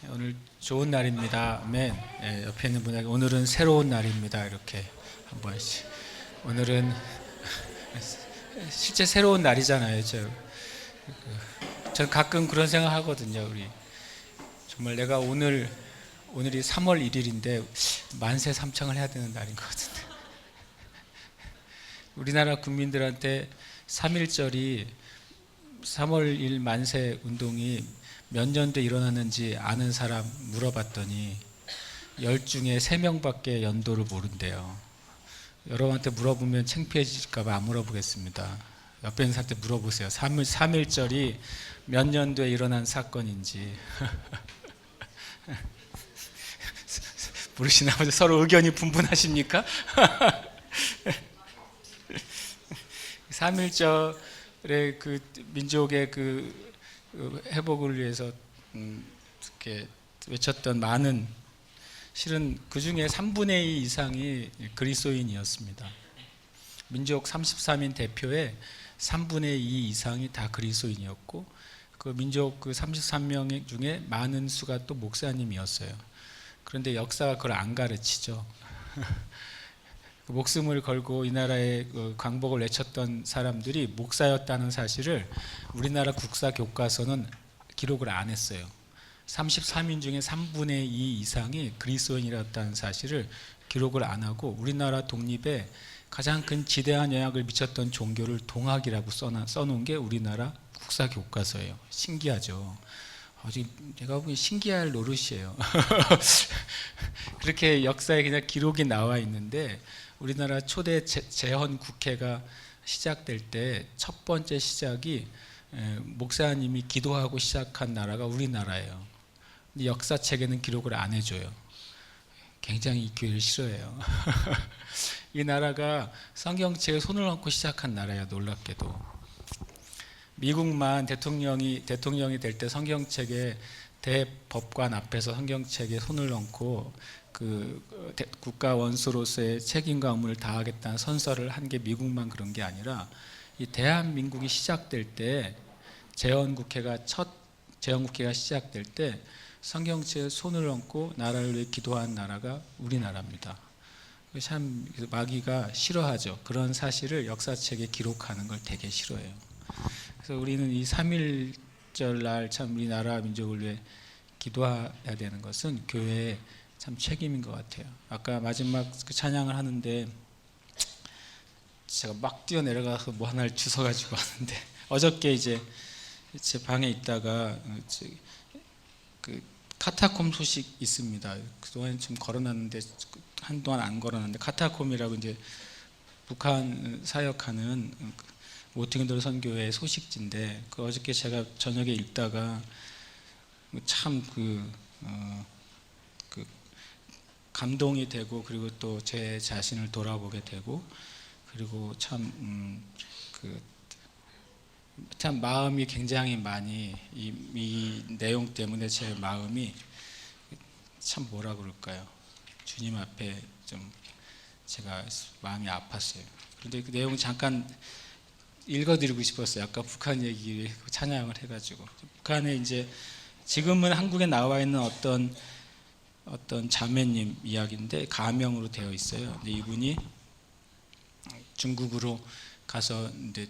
오늘 좋은 날입니다. 아멘. 예, 옆에 있는 분에게 오늘은 새로운 날입니다. 이렇게 한 번씩. 오늘은 실제 새로운 날이잖아요. 전 가끔 그런 생각 하거든요. 우리 정말 내가 오늘이 3월 1일인데 만세 삼창을 해야 되는 날인 것 같은데. 우리나라 국민들한테 3.1절이 3월 1일 만세 운동이 몇 년도에 일어났는지 아는 사람 물어봤더니 10 중에 3명밖에 연도를 모른대요. 여러분한테 물어보면 창피해질까봐 안 물어보겠습니다. 옆에 있는 사람한테 물어보세요. 3.1절이 몇 년도에 일어난 사건인지. 모르시나 보죠. 서로 의견이 분분하십니까? 3.1절의 그 민족의 그 회복을 위해서 이렇게 외쳤던 많은, 실은 그 중에 3분의 2 이상이 그리스도인이었습니다. 민족 33인 대표의 3분의 2 이상이 다 그리스도인이었고, 그 민족 그 33명 중에 많은 수가 또 목사님이었어요. 그런데 역사가 그걸 안 가르치죠. 목숨을 걸고 이 나라의 광복을 외쳤던 사람들이 목사였다는 사실을 우리나라 국사 교과서는 기록을 안 했어요. 33인 중에 3분의 2 이상이 그리스도인이었다는 사실을 기록을 안 하고, 우리나라 독립에 가장 큰 지대한 영향을 미쳤던 종교를 동학이라고 써놓은 게 우리나라 국사 교과서예요. 신기하죠. 제가 보기엔 신기할 노릇이에요. 그렇게 역사에 그냥 기록이 나와 있는데, 우리나라 초대 재헌 국회가 시작될 때 첫 번째 시작이 목사님이 기도하고 시작한 나라가 우리나라예요. 근데 역사책에는 기록을 안 해줘요. 굉장히 이 교회를 싫어해요. 이 나라가 성경책에 손을 얹고 시작한 나라야, 놀랍게도. 미국만 대통령이 될 때 성경책에 대법관 앞에서 성경책에 손을 얹고 그 국가 원수로서의 책임과 의무를 다하겠다는 선서를 한 게 미국만 그런 게 아니라, 이 대한민국이 시작될 때 첫 재헌국회가 시작될 때 성경책에 손을 얹고 나라를 위해 기도한 나라가 우리나라입니다. 참 마귀가 싫어하죠. 그런 사실을 역사책에 기록하는 걸 되게 싫어해요. 그래서 우리는 이 3.1절 날 참 우리나라 민족을 위해 기도해야 되는 것은 교회의 참 책임인 것 같아요. 아까 마지막 그 찬양을 하는데 제가 막 뛰어내려가서 뭐 하나를 주워가지고 왔는데, 어저께 이제 제 방에 있다가 그 카타콤 소식 있습니다. 그동안 좀 걸어놨는데 한동안 안 걸어놨는데, 카타콤이라고 이제 북한 사역하는 모팅들 선교회 소식지인데, 그 어저께 제가 저녁에 읽다가 참 감동이 되고, 그리고 또 제 자신을 돌아보게 되고, 그리고 참 마음이 굉장히 많이 이 내용 때문에 제 마음이 참 뭐라 그럴까요? 주님 앞에 좀 제가 마음이 아팠어요. 그런데 그 내용 잠깐 읽어드리고 싶었어요. 아까 북한 얘기 찬양을 해가지고, 북한에 이제 지금은 한국에 나와 있는 어떤 자매님 이야기인데 가명으로 되어 있어요. 근데 이분이 중국으로 가서 이제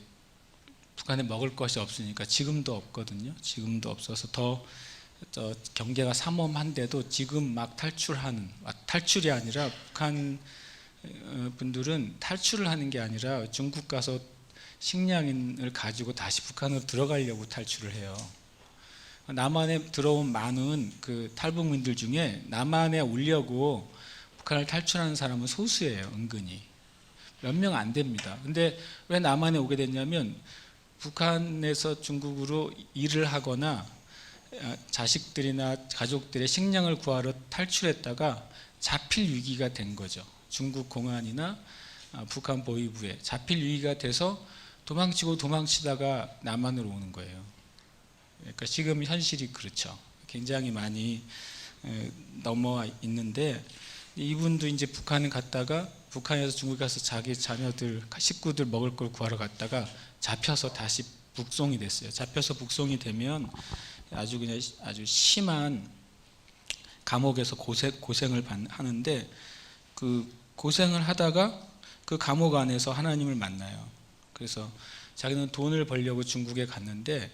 북한에 먹을 것이 없으니까, 지금도 없거든요. 지금도 없어서 더 경계가 삼엄한데도 지금 막 탈출이 아니라, 북한 분들은 탈출을 하는 게 아니라 중국 가서 식량을 가지고 다시 북한으로 들어가려고 탈출을 해요. 남한에 들어온 많은 그 탈북민들 중에 남한에 오려고 북한을 탈출하는 사람은 소수예요. 은근히 몇 명 안 됩니다. 근데 왜 남한에 오게 됐냐면, 북한에서 중국으로 일을 하거나 자식들이나 가족들의 식량을 구하러 탈출했다가 잡힐 위기가 된 거죠. 중국 공안이나 북한 보위부에 잡힐 위기가 돼서 도망치다가 남한으로 오는 거예요. 그러니까 지금 현실이 그렇죠. 굉장히 많이 넘어와 있는데, 이분도 이제 북한에 갔다가, 북한에서 중국에 가서 자기 자녀들, 식구들 먹을 걸 구하러 갔다가 잡혀서 다시 북송이 됐어요. 잡혀서 북송이 되면 아주 심한 감옥에서 고생을 하는데 그 고생을 하다가 그 감옥 안에서 하나님을 만나요. 그래서 자기는 돈을 벌려고 중국에 갔는데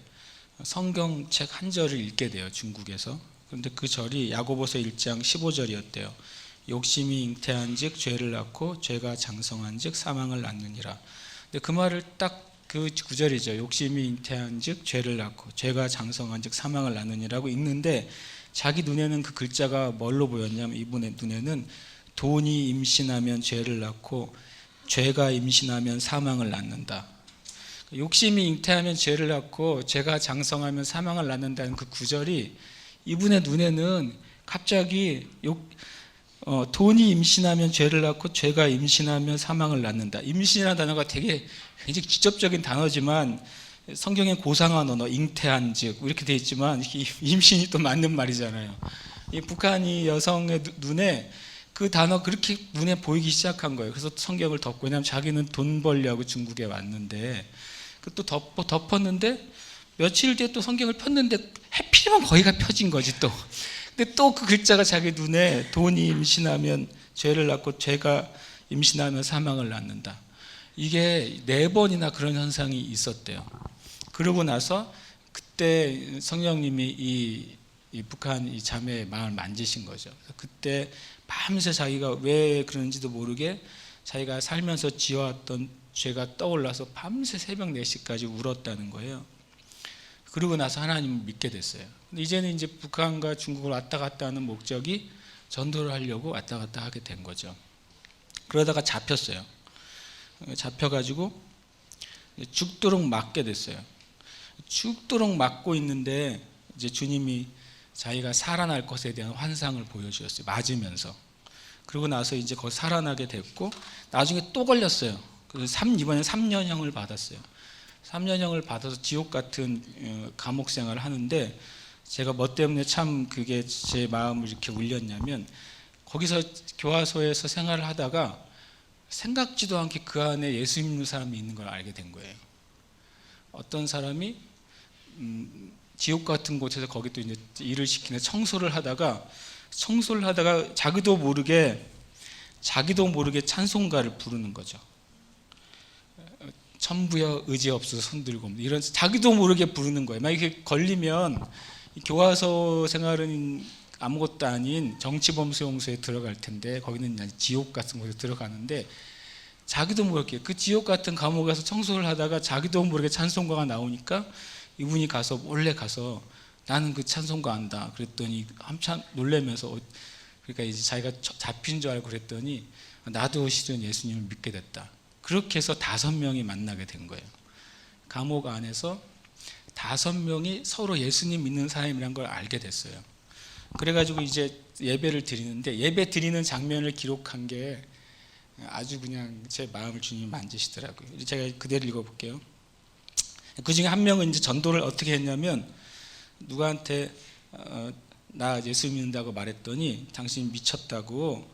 성경책 한 절을 읽게 돼요, 중국에서. 그런데 그 절이 야고보서 1장 15절이었대요. 욕심이 잉태한즉 죄를 낳고 죄가 장성한즉 사망을 낳느니라. 근데 그 말을 딱 그 구절이죠. 욕심이 잉태한즉 죄를 낳고 죄가 장성한즉 사망을 낳느니라고 읽는데 자기 눈에는 그 글자가 뭘로 보였냐면 이분의 눈에는 돈이 임신하면 죄를 낳고 죄가 임신하면 사망을 낳는다. 욕심이 잉태하면 죄를 낳고 죄가 장성하면 사망을 낳는다는 그 구절이 이분의 눈에는 갑자기 돈이 임신하면 죄를 낳고 죄가 임신하면 사망을 낳는다. 임신이라는 단어가 되게 굉장히 직접적인 단어지만 성경의 고상한 언어 잉태한즉 이렇게 되어 있지만 임신이 또 맞는 말이잖아요. 이 북한이 여성의 눈에 그 단어 그렇게 눈에 보이기 시작한 거예요. 그래서 성경을 덮고, 왜냐하면 자기는 돈 벌려고 중국에 왔는데 또 덮었는데 며칠 뒤에 또 성경을 폈는데 해피리면 거기가 펴진 거지 또. 근데 또 그 글자가 자기 눈에 돈이 임신하면 죄를 낳고 죄가 임신하면 사망을 낳는다. 이게 4번이나 그런 현상이 있었대요. 그러고 나서 그때 성령님이 이 북한 이 자매의 마음을 만지신 거죠. 그때 밤새 자기가 왜 그런지도 모르게 자기가 살면서 지어왔던 죄가 떠올라서 밤새 새벽 4시까지 울었다는 거예요. 그러고 나서 하나님을 믿게 됐어요. 근데 이제는 이제 북한과 중국을 왔다 갔다 하는 목적이 전도를 하려고 왔다 갔다 하게 된 거죠. 그러다가 잡혔어요. 잡혀가지고 죽도록 맞게 됐어요. 죽도록 맞고 있는데 이제 주님이 자기가 살아날 것에 대한 환상을 보여주셨어요. 맞으면서. 그러고 나서 이제 거기 살아나게 됐고 나중에 또 걸렸어요. 그래서 이번에 3년형을 받았어요. 3년형을 받아서 지옥 같은 감옥 생활을 하는데 제가 뭐 때문에 참 그게 제 마음을 이렇게 울렸냐면 거기서 교화소에서 생활을 하다가 생각지도 않게 그 안에 예수 믿는 사람이 있는 걸 알게 된 거예요. 어떤 사람이 지옥 같은 곳에서 거기 또 이제 일을 시키는 청소를 하다가 자기도 모르게 찬송가를 부르는 거죠. 천부여 의지 없어서 손들고 이런 자기도 모르게 부르는 거예요. 만약에 걸리면 교화소 생활은 아무것도 아닌 정치범수용소에 들어갈 텐데 거기는 지옥 같은 곳에 들어가는데 자기도 모르게 그 지옥 같은 감옥에서 청소를 하다가 자기도 모르게 찬송가가 나오니까 이분이 가서 몰래 가서 나는 그 찬송가 안다 그랬더니 한참 놀라면서 그러니까 이제 자기가 잡힌 줄 알고 그랬더니 나도 실은 예수님을 믿게 됐다. 그렇게 해서 5명이 만나게 된 거예요. 감옥 안에서 5명이 서로 예수님 믿는 사람이란 걸 알게 됐어요. 그래가지고 이제 예배를 드리는데 예배 드리는 장면을 기록한 게 아주 그냥 제 마음을 주님이 만지시더라고요. 제가 그대로 읽어볼게요. 그 중에 한 명은 이제 전도를 어떻게 했냐면 누구한테 나 예수 믿는다고 말했더니 당신 미쳤다고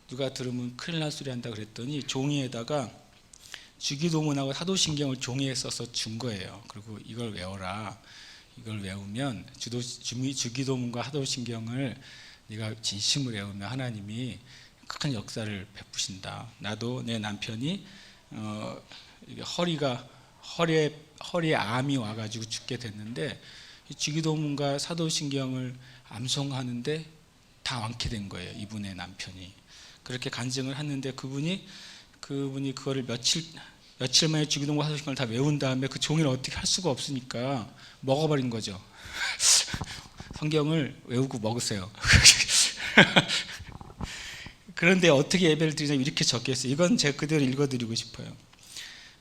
누가 들으면 큰일 날 소리 한다 그랬더니 종이에다가 주기도문하고 사도신경을 종이에 써서 준 거예요. 그리고 이걸 외워라. 이걸 외우면 주기도문과 사도신경을 네가 진심으로 외우면 하나님이 큰 역사를 베푸신다. 나도 내 남편이 허리에 암이 와가지고 죽게 됐는데 주기도문과 사도신경을 암송하는데 다 완쾌된 거예요. 이분의 남편이. 그렇게 간증을 했는데 그분이 그거를 며칠 만에 주기도문과 사도신경을 다 외운 다음에 그 종이를 어떻게 할 수가 없으니까 먹어버린 거죠. 성경을 외우고 먹으세요. 그런데 어떻게 예배를 드리냐면 이렇게 적혀있어요. 이건 제가 그대로 읽어드리고 싶어요.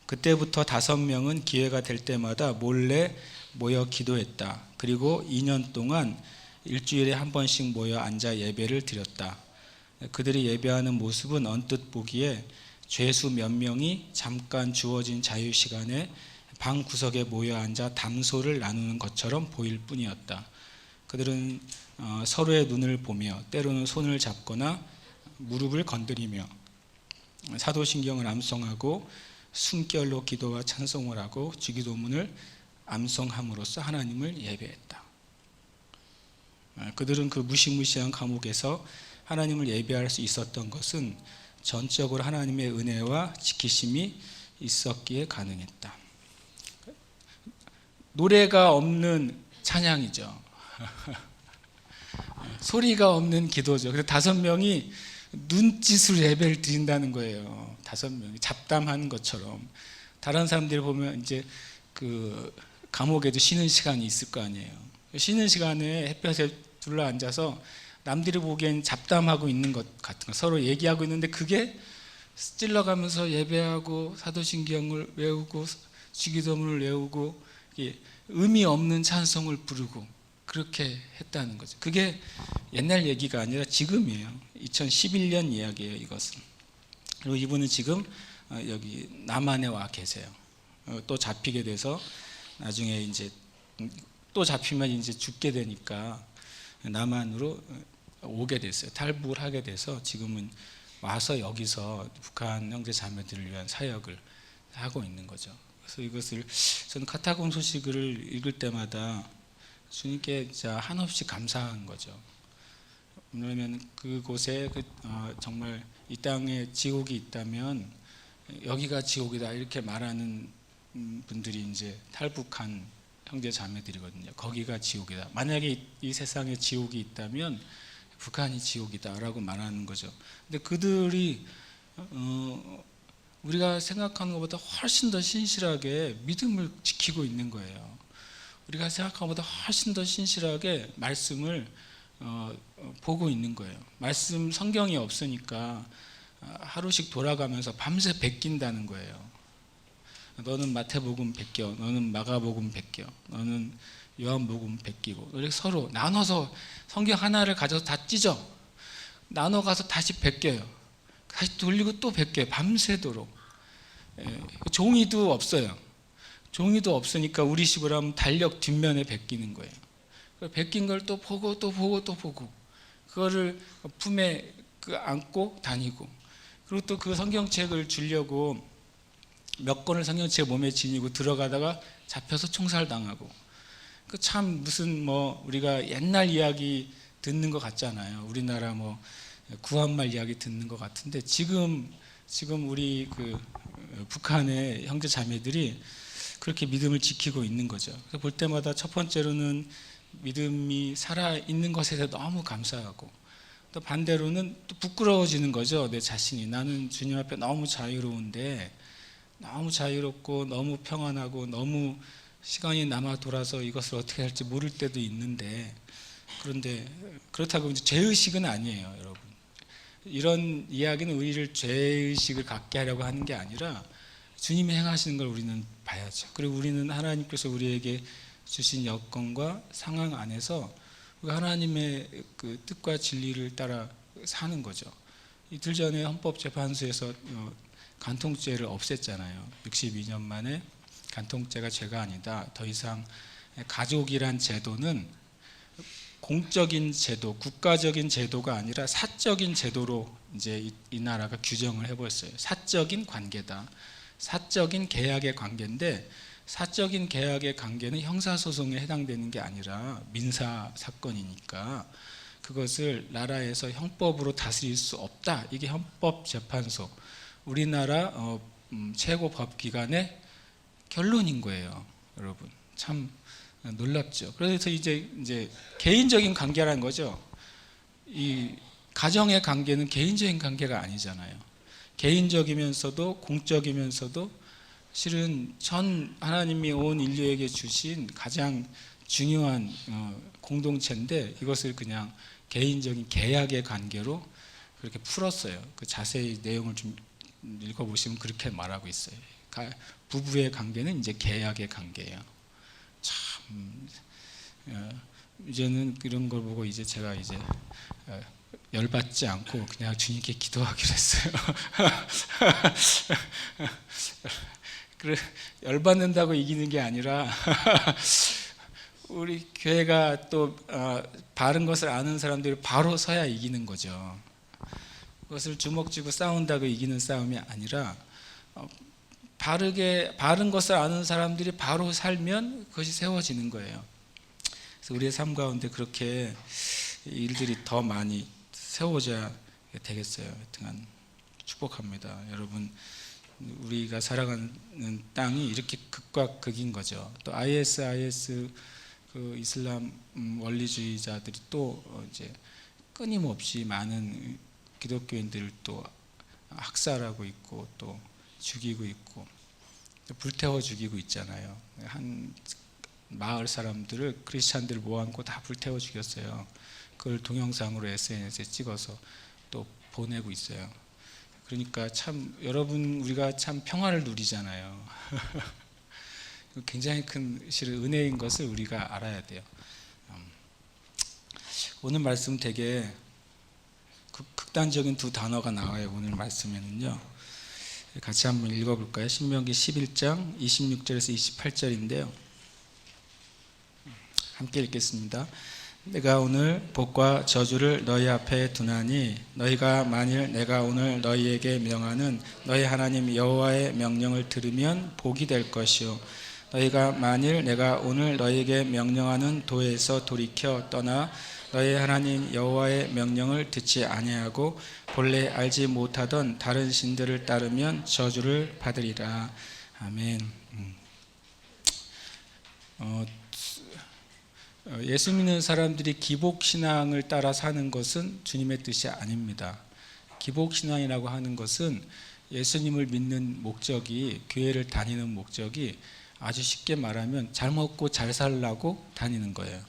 그때부터 5명은 기회가 될 때마다 몰래 모여 기도했다. 그리고 2년 동안 일주일에 한 번씩 모여 앉아 예배를 드렸다. 그들이 예배하는 모습은 언뜻 보기에 죄수 몇 명이 잠깐 주어진 자유시간에 방 구석에 모여 앉아 담소를 나누는 것처럼 보일 뿐이었다. 그들은 서로의 눈을 보며 때로는 손을 잡거나 무릎을 건드리며 사도신경을 암송하고 숨결로 기도와 찬송을 하고 주기도문을 암송함으로써 하나님을 예배했다. 그들은 그 무시무시한 감옥에서 하나님을 예배할 수 있었던 것은 전적으로 하나님의 은혜와 지키심이 있었기에 가능했다. 노래가 없는 찬양이죠. 소리가 없는 기도죠. 그래서 5명이 눈짓으로 예배를 드린다는 거예요. 5명이 잡담하는 것처럼. 다른 사람들이 보면 이제 그 감옥에도 쉬는 시간이 있을 거 아니에요. 쉬는 시간에 햇볕에 둘러 앉아서 남들이 보기엔 잡담하고 있는 것 같은 거, 서로 얘기하고 있는데 그게 찔러가면서 예배하고 사도신경을 외우고 주기도문을 외우고 의미 없는 찬송을 부르고 그렇게 했다는 거죠. 그게 옛날 얘기가 아니라 지금이에요. 2011년 이야기예요, 이것은. 그리고 이분은 지금 여기 남한에 와 계세요. 또 잡히게 돼서 나중에 이제 또 잡히면 이제 죽게 되니까 남한으로 오게 됐어요. 탈북을 하게 돼서 지금은 와서 여기서 북한 형제 자매들을 위한 사역을 하고 있는 거죠. 그래서 이것을 저는 카타콤 소식을 읽을 때마다 주님께 진짜 한없이 감사한 거죠. 왜냐하면 그곳에 정말 이 땅에 지옥이 있다면 여기가 지옥이다 이렇게 말하는 분들이 이제 탈북한 형제 자매들이거든요. 거기가 지옥이다. 만약에 이 세상에 지옥이 있다면 북한이 지옥이다라고 말하는 거죠. 근데 그들이 우리가 생각하는 것보다 훨씬 더 신실하게 믿음을 지키고 있는 거예요. 우리가 생각하는 것보다 훨씬 더 신실하게 말씀을 보고 있는 거예요. 말씀 성경이 없으니까 하루씩 돌아가면서 밤새 베낀다는 거예요. 너는 마태복음 베껴, 너는 마가복음 베껴, 너는 요한복음 베끼고 이렇게 서로 나눠서 성경 하나를 가져서 다 찢어 나눠 가서 다시 베껴요. 다시 돌리고 또 베껴요. 밤새도록. 종이도 없어요. 종이도 없으니까 우리 식으로 하면 달력 뒷면에 베끼는 거예요. 베낀 걸 또 보고 또 보고 또 보고 그거를 품에 안고 다니고 그리고 또 그 성경책을 주려고 몇 권을 성경책 몸에 지니고 들어가다가 잡혀서 총살당하고 그 참 무슨 뭐 우리가 옛날 이야기 듣는 것 같잖아요. 우리나라 뭐 구한말 이야기 듣는 것 같은데 지금 우리 그 북한의 형제 자매들이 그렇게 믿음을 지키고 있는 거죠. 그래서 볼 때마다 첫 번째로는 믿음이 살아 있는 것에 대해 너무 감사하고 또 반대로는 또 부끄러워지는 거죠. 내 자신이 나는 주님 앞에 너무 자유로운데 너무 자유롭고 너무 평안하고 너무 시간이 남아 돌아서 이것을 어떻게 할지 모를 때도 있는데 그런데 그렇다고 이제 죄의식은 아니에요, 여러분. 이런 이야기는 우리를 죄의식을 갖게 하려고 하는 게 아니라 주님이 행하시는 걸 우리는 봐야죠. 그리고 우리는 하나님께서 우리에게 주신 여건과 상황 안에서 하나님의 그 뜻과 진리를 따라 사는 거죠. 이틀 전에 헌법재판소에서 간통죄를 없앴잖아요. 62년 만에 간통죄가 죄가 아니다. 더 이상 가족이란 제도는 공적인 제도, 국가적인 제도가 아니라 사적인 제도로 이제 이 나라가 규정을 해버렸어요. 사적인 관계다. 사적인 계약의 관계인데 사적인 계약의 관계는 형사소송에 해당되는 게 아니라 민사 사건이니까 그것을 나라에서 형법으로 다스릴 수 없다. 이게 헌법재판소 우리나라 최고 법기관의 결론인 거예요, 여러분. 참 놀랍죠. 그래서 이제 개인적인 관계라는 거죠. 이 가정의 관계는 개인적인 관계가 아니잖아요. 개인적이면서도 공적이면서도 실은 전 하나님이 온 인류에게 주신 가장 중요한 공동체인데 이것을 그냥 개인적인 계약의 관계로 그렇게 풀었어요. 그 자세히 내용을 좀 읽어보시면 그렇게 말하고 있어요. 부부의 관계는 이제 계약의 관계예요. 참 이제는 이런 걸 보고 이제 제가 이제 열받지 않고 그냥 주님께 기도하기로 했어요. 그래 열받는다고 이기는 게 아니라 우리 교회가 또 바른 것을 아는 사람들이 바로 서야 이기는 거죠. 그것을 주먹 쥐고 싸운다고 이기는 싸움이 아니라 바른 것을 아는 사람들이 바로 살면 그것이 세워지는 거예요. 그래서 우리의 삶 가운데 그렇게 일들이 더 많이 세워져야 되겠어요. 하여튼 축복합니다. 여러분, 우리가 살아가는 땅이 이렇게 극과 극인 거죠. 또 IS 그 이슬람 원리주의자들이 또 이제 끊임없이 많은 기독교인들을 또 학살하고 있고 또 죽이고 있고 또 불태워 죽이고 있잖아요. 한 마을 사람들을 크리스찬들을 모아놓고 다 불태워 죽였어요. 그걸 동영상으로 SNS에 찍어서 또 보내고 있어요. 그러니까 참 여러분, 우리가 참 평화를 누리잖아요. 굉장히 큰 실은 은혜인 것을 우리가 알아야 돼요. 오늘 말씀 되게 극단적인 두 단어가 나와요. 오늘 말씀에는요. 같이 한번 읽어볼까요? 신명기 11장 26절에서 28절인데요. 함께 읽겠습니다. 내가 오늘 복과 저주를 너희 앞에 두나니 너희가 만일 내가 오늘 너희에게 명하는 너희 하나님 여호와의 명령을 들으면 복이 될 것이요 너희가 만일 내가 오늘 너희에게 명령하는 도에서 돌이켜 떠나 너희 하나님 여호와의 명령을 듣지 아니하고 본래 알지 못하던 다른 신들을 따르면 저주를 받으리라. 아멘. 예수 믿는 사람들이 기복신앙을 따라 사는 것은 주님의 뜻이 아닙니다. 기복신앙이라고 하는 것은 예수님을 믿는 목적이, 교회를 다니는 목적이 아주 쉽게 말하면 잘 먹고 잘 살라고 다니는 거예요.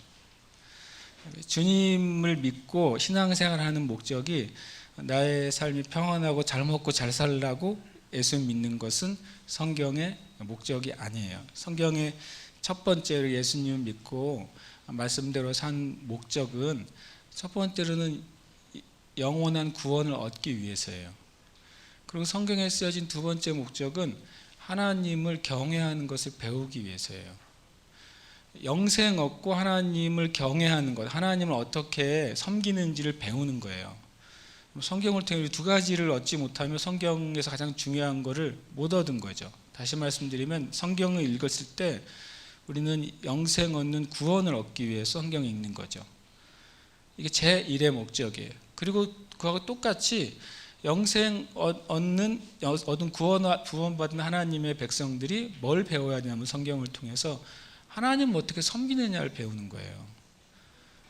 주님을 믿고 신앙생활을 하는 목적이 나의 삶이 평안하고 잘 먹고 잘 살라고 예수 믿는 것은 성경의 목적이 아니에요. 성경의 첫 번째로 예수님을 믿고 말씀대로 산 목적은 첫 번째로는 영원한 구원을 얻기 위해서예요. 그리고 성경에 쓰여진 두 번째 목적은 하나님을 경외하는 것을 배우기 위해서예요. 영생 얻고 하나님을 경외하는 것, 하나님을 어떻게 섬기는지를 배우는 거예요. 성경을 통해 두 가지를 얻지 못하면 성경에서 가장 중요한 것을 못 얻은 거죠. 다시 말씀드리면 성경을 읽었을 때 우리는 영생 얻는 구원을 얻기 위해서 성경을 읽는 거죠. 이게 제1의 목적이에요. 그리고 그하고 똑같이 영생 얻은 구원받은 하나님의 백성들이 뭘 배워야 되냐면 성경을 통해서 하나님을 어떻게 섬기느냐를 배우는 거예요.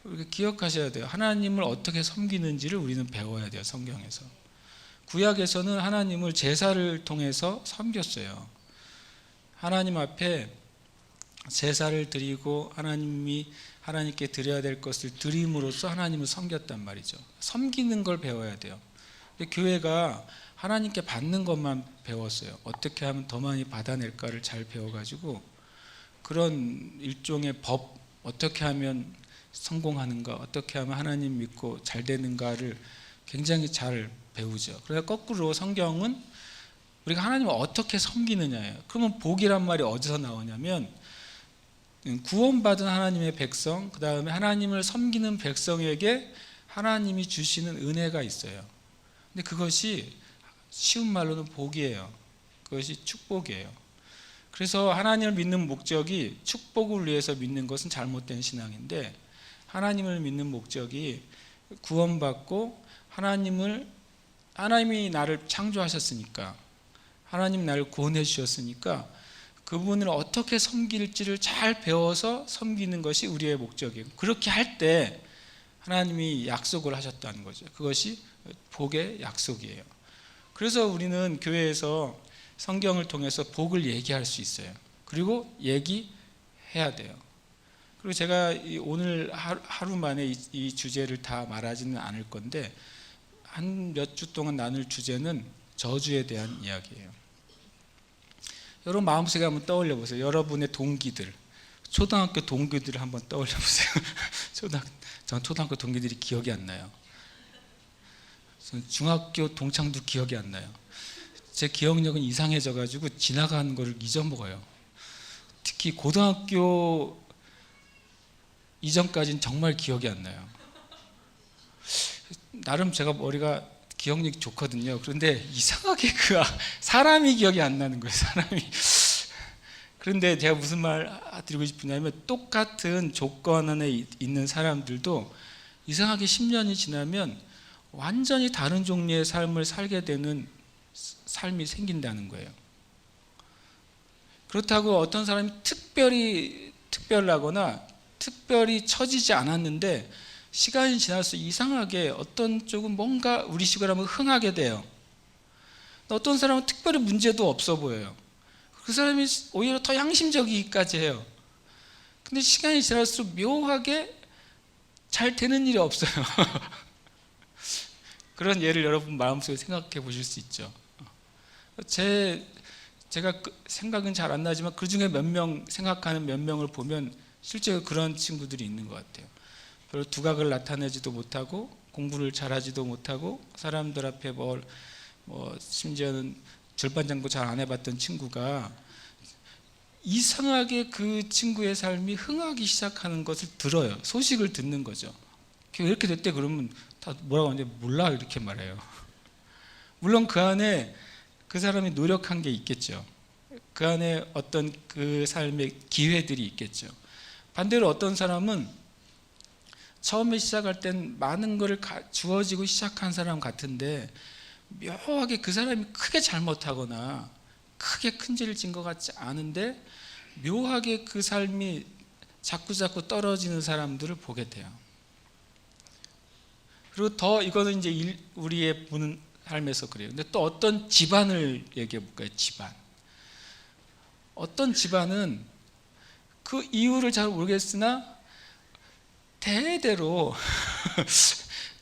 우리가 기억하셔야 돼요. 하나님을 어떻게 섬기는지를 우리는 배워야 돼요. 성경에서. 구약에서는 하나님을 제사를 통해서 섬겼어요. 하나님 앞에 제사를 드리고 하나님께 드려야 될 것을 드림으로써 하나님을 섬겼단 말이죠. 섬기는 걸 배워야 돼요. 근데 교회가 하나님께 받는 것만 배웠어요. 어떻게 하면 더 많이 받아낼까를 잘 배워가지고 그런 일종의 법, 어떻게 하면 성공하는가, 어떻게 하면 하나님 믿고 잘 되는가를 굉장히 잘 배우죠. 그래서 거꾸로 성경은 우리가 하나님을 어떻게 섬기느냐예요. 그러면 복이란 말이 어디서 나오냐면 구원받은 하나님의 백성, 그 다음에 하나님을 섬기는 백성에게 하나님이 주시는 은혜가 있어요. 근데 그것이 쉬운 말로는 복이에요. 그것이 축복이에요. 그래서 하나님을 믿는 목적이 축복을 위해서 믿는 것은 잘못된 신앙인데, 하나님을 믿는 목적이 구원받고 하나님이 나를 창조하셨으니까, 하나님 나를 구원해 주셨으니까 그분을 어떻게 섬길지를 잘 배워서 섬기는 것이 우리의 목적이에요. 그렇게 할 때 하나님이 약속을 하셨다는 거죠. 그것이 복의 약속이에요. 그래서 우리는 교회에서 성경을 통해서 복을 얘기할 수 있어요. 그리고 얘기해야 돼요. 그리고 제가 오늘 하루 만에 이 주제를 다 말하지는 않을 건데, 한 몇 주 동안 나눌 주제는 저주에 대한 이야기예요. 여러분 마음속에 한번 떠올려 보세요. 여러분의 동기들, 초등학교 동기들을 한번 떠올려 보세요. 전 초등학교 동기들이 기억이 안 나요. 중학교 동창도 기억이 안 나요. 제 기억력은 이상해져 가지고 지나가는 거를 잊어먹어요. 특히 고등학교 이전까지는 정말 기억이 안 나요. 나름 제가 머리가 기억력이 좋거든요. 그런데 이상하게 사람이 기억이 안 나는 거예요. 사람이. 그런데 제가 무슨 말 드리고 싶으냐면, 똑같은 조건 안에 있는 사람들도 이상하게 10년이 지나면 완전히 다른 종류의 삶을 살게 되는 삶이 생긴다는 거예요. 그렇다고 어떤 사람이 특별히 특별하거나 특별히 처지지 않았는데 시간이 지날수록 이상하게 어떤 쪽은 뭔가 우리 식으로 하면 흥하게 돼요. 어떤 사람은 특별히 문제도 없어 보여요. 그 사람이 오히려 더 양심적이기까지 해요. 근데 시간이 지날수록 묘하게 잘 되는 일이 없어요. 그런 예를 여러분 마음속에 생각해 보실 수 있죠. 제가 생각은 잘 안 나지만 그 중에 몇 명 생각하는 몇 명을 보면 실제로 그런 친구들이 있는 것 같아요. 별로 두각을 나타내지도 못하고 공부를 잘하지도 못하고 사람들 앞에 심지어는 절반장도 잘 안 해봤던 친구가 이상하게 그 친구의 삶이 흥하기 시작하는 것을 들어요. 소식을 듣는 거죠. 왜 이렇게 됐대? 그러면 다 뭐라고 하는데 몰라 이렇게 말해요. 물론 그 안에 그 사람이 노력한 게 있겠죠. 그 안에 어떤 그 삶의 기회들이 있겠죠. 반대로 어떤 사람은 처음에 시작할 땐 많은 것을 주어지고 시작한 사람 같은데 묘하게 그 사람이 크게 잘못하거나 크게 큰 죄를 진 것 같지 않은데 묘하게 그 삶이 자꾸자꾸 떨어지는 사람들을 보게 돼요. 그리고 더 이거는 이제 우리의 보는 삶에서 그래요. 근데 또 어떤 집안을 얘기해 볼까요? 집안. 어떤 집안은 그 이유를 잘 모르겠으나 대대로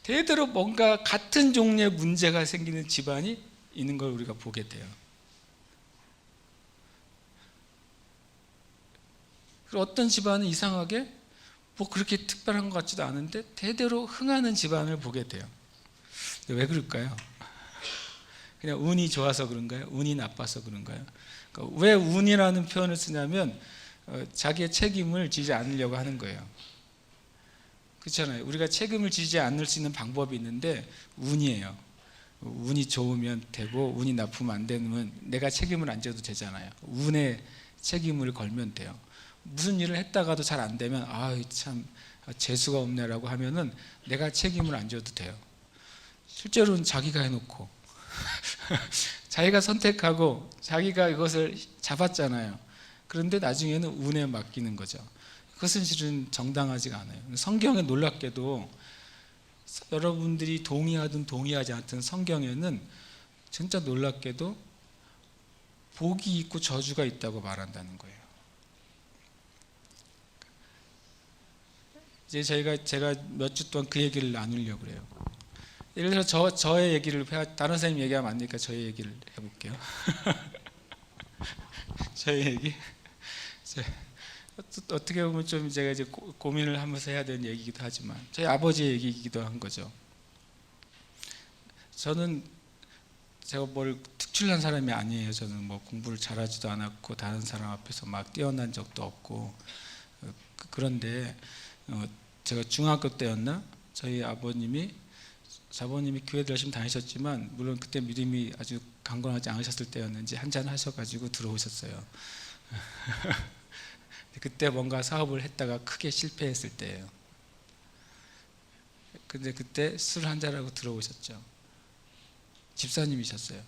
대대로 뭔가 같은 종류의 문제가 생기는 집안이 있는 걸 우리가 보게 돼요. 그리고 어떤 집안은 이상하게 뭐 그렇게 특별한 것 같지도 않은데 대대로 흥하는 집안을 보게 돼요. 왜 그럴까요? 그냥 운이 좋아서 그런가요? 운이 나빠서 그런가요? 그러니까 왜 운이라는 표현을 쓰냐면 자기의 책임을 지지 않으려고 하는 거예요. 그렇잖아요. 우리가 책임을 지지 않을 수 있는 방법이 있는데 운이에요. 운이 좋으면 되고 운이 나쁘면 안 되면 내가 책임을 안 져도 되잖아요. 운에 책임을 걸면 돼요. 무슨 일을 했다가도 잘 안 되면 참 재수가 없네라고 하면은 내가 책임을 안 져도 돼요. 실제로는 자기가 해놓고 자기가 선택하고 자기가 이것을 잡았잖아요. 그런데 나중에는 운에 맡기는 거죠. 그것은 실은 정당하지가 않아요. 성경에 놀랍게도 여러분들이 동의하든 동의하지 않든 성경에는 진짜 놀랍게도 복이 있고 저주가 있다고 말한다는 거예요. 이제 제가 몇 주 동안 그 얘기를 나누려고 그래요. 예를 들어 저의 얘기를 다른 선생님 얘기하면 안 되니까 저의 얘기를 해볼게요. 저의 얘기. 어떻게 보면 좀 제가 이제 고민을 하면서 해야 되는 얘기이기도 하지만 저희 아버지의 얘기이기도 한 거죠. 제가 뭘 특출난 사람이 아니에요. 저는 뭐 공부를 잘하지도 않았고 다른 사람 앞에서 막 뛰어난 적도 없고 그런데 제가 중학교 때였나 저희 아버님이 교회를 열심히 다니셨지만 물론 그때 믿음이 아주 강건하지 않으셨을 때였는지 한잔 하셔가지고 들어오셨어요. 그때 뭔가 사업을 했다가 크게 실패했을 때예요. 근데 그때 술 한잔하고 들어오셨죠. 집사님이셨어요.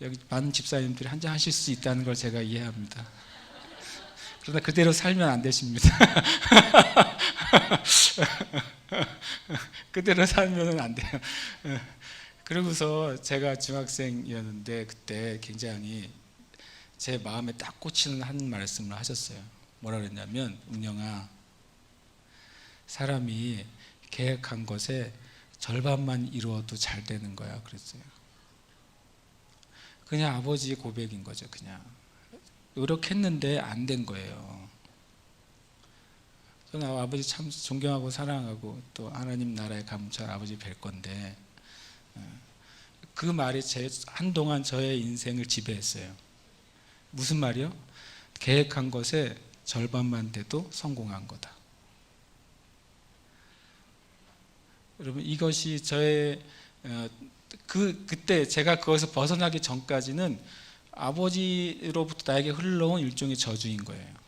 여기 많은 집사님들이 한잔 하실 수 있다는 걸 제가 이해합니다. 그러나 그대로 살면 안 되십니다. 그대로 살면 안 돼요. 그러고서 제가 중학생이었는데 그때 굉장히 제 마음에 딱 꽂히는 한 말씀을 하셨어요. 뭐라 그랬냐면 은영아, 사람이 계획한 것에 절반만 이루어도 잘 되는 거야 그랬어요. 그냥 아버지의 고백인 거죠. 그냥 노력했는데 안 된 거예요. 저는 아버지 참 존경하고 사랑하고 또 하나님 나라에 가면 저 아버지 뵐 건데 그 말이 한동안 저의 인생을 지배했어요. 무슨 말이요? 계획한 것에 절반만 돼도 성공한 거다. 여러분 이것이 저의 그때 제가 그것에서 벗어나기 전까지는 아버지로부터 나에게 흘러온 일종의 저주인 거예요.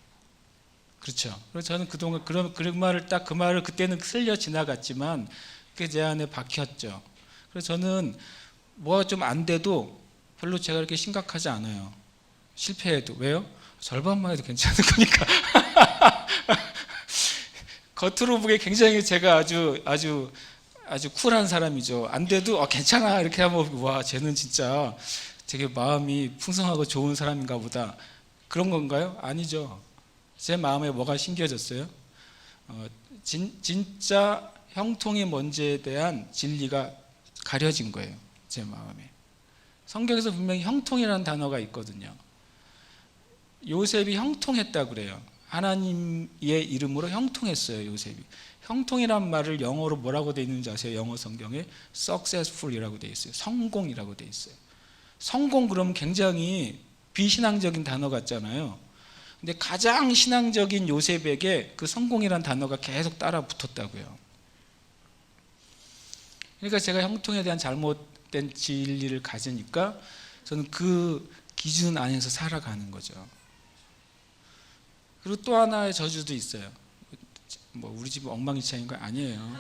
그렇죠. 그래서 저는 그동안 그 말을 딱 그 말을 그때는 슬려 지나갔지만 그게 제 안에 박혔죠. 그래서 저는 뭐가 좀 안 돼도 별로 제가 이렇게 심각하지 않아요. 실패해도. 왜요? 절반만 해도 괜찮은 거니까. 겉으로 보기에 굉장히 제가 아주 쿨한 사람이죠. 안 돼도 괜찮아 이렇게 하면 와 쟤는 진짜 되게 마음이 풍성하고 좋은 사람인가 보다. 그런 건가요? 아니죠. 제 마음에 뭐가 심겨졌어요? 진짜 형통이 뭔지에 대한 진리가 가려진 거예요. 제 마음에. 성경에서 분명히 형통이라는 단어가 있거든요. 요셉이 형통했다 그래요. 하나님의 이름으로 형통했어요. 요셉이. 형통이란 말을 영어로 뭐라고 되어 있는지 아세요? 영어 성경에 successful이라고 되어 있어요. 성공이라고 되어 있어요. 성공 그러면 굉장히 비신앙적인 단어 같잖아요. 근데 가장 신앙적인 요셉에게 그 성공이란 단어가 계속 따라 붙었다고요. 그러니까 제가 형통에 대한 잘못된 진리를 가지니까 저는 그 기준 안에서 살아가는 거죠. 그리고 또 하나의 저주도 있어요. 뭐 우리 집 엉망이차인 거 아니에요.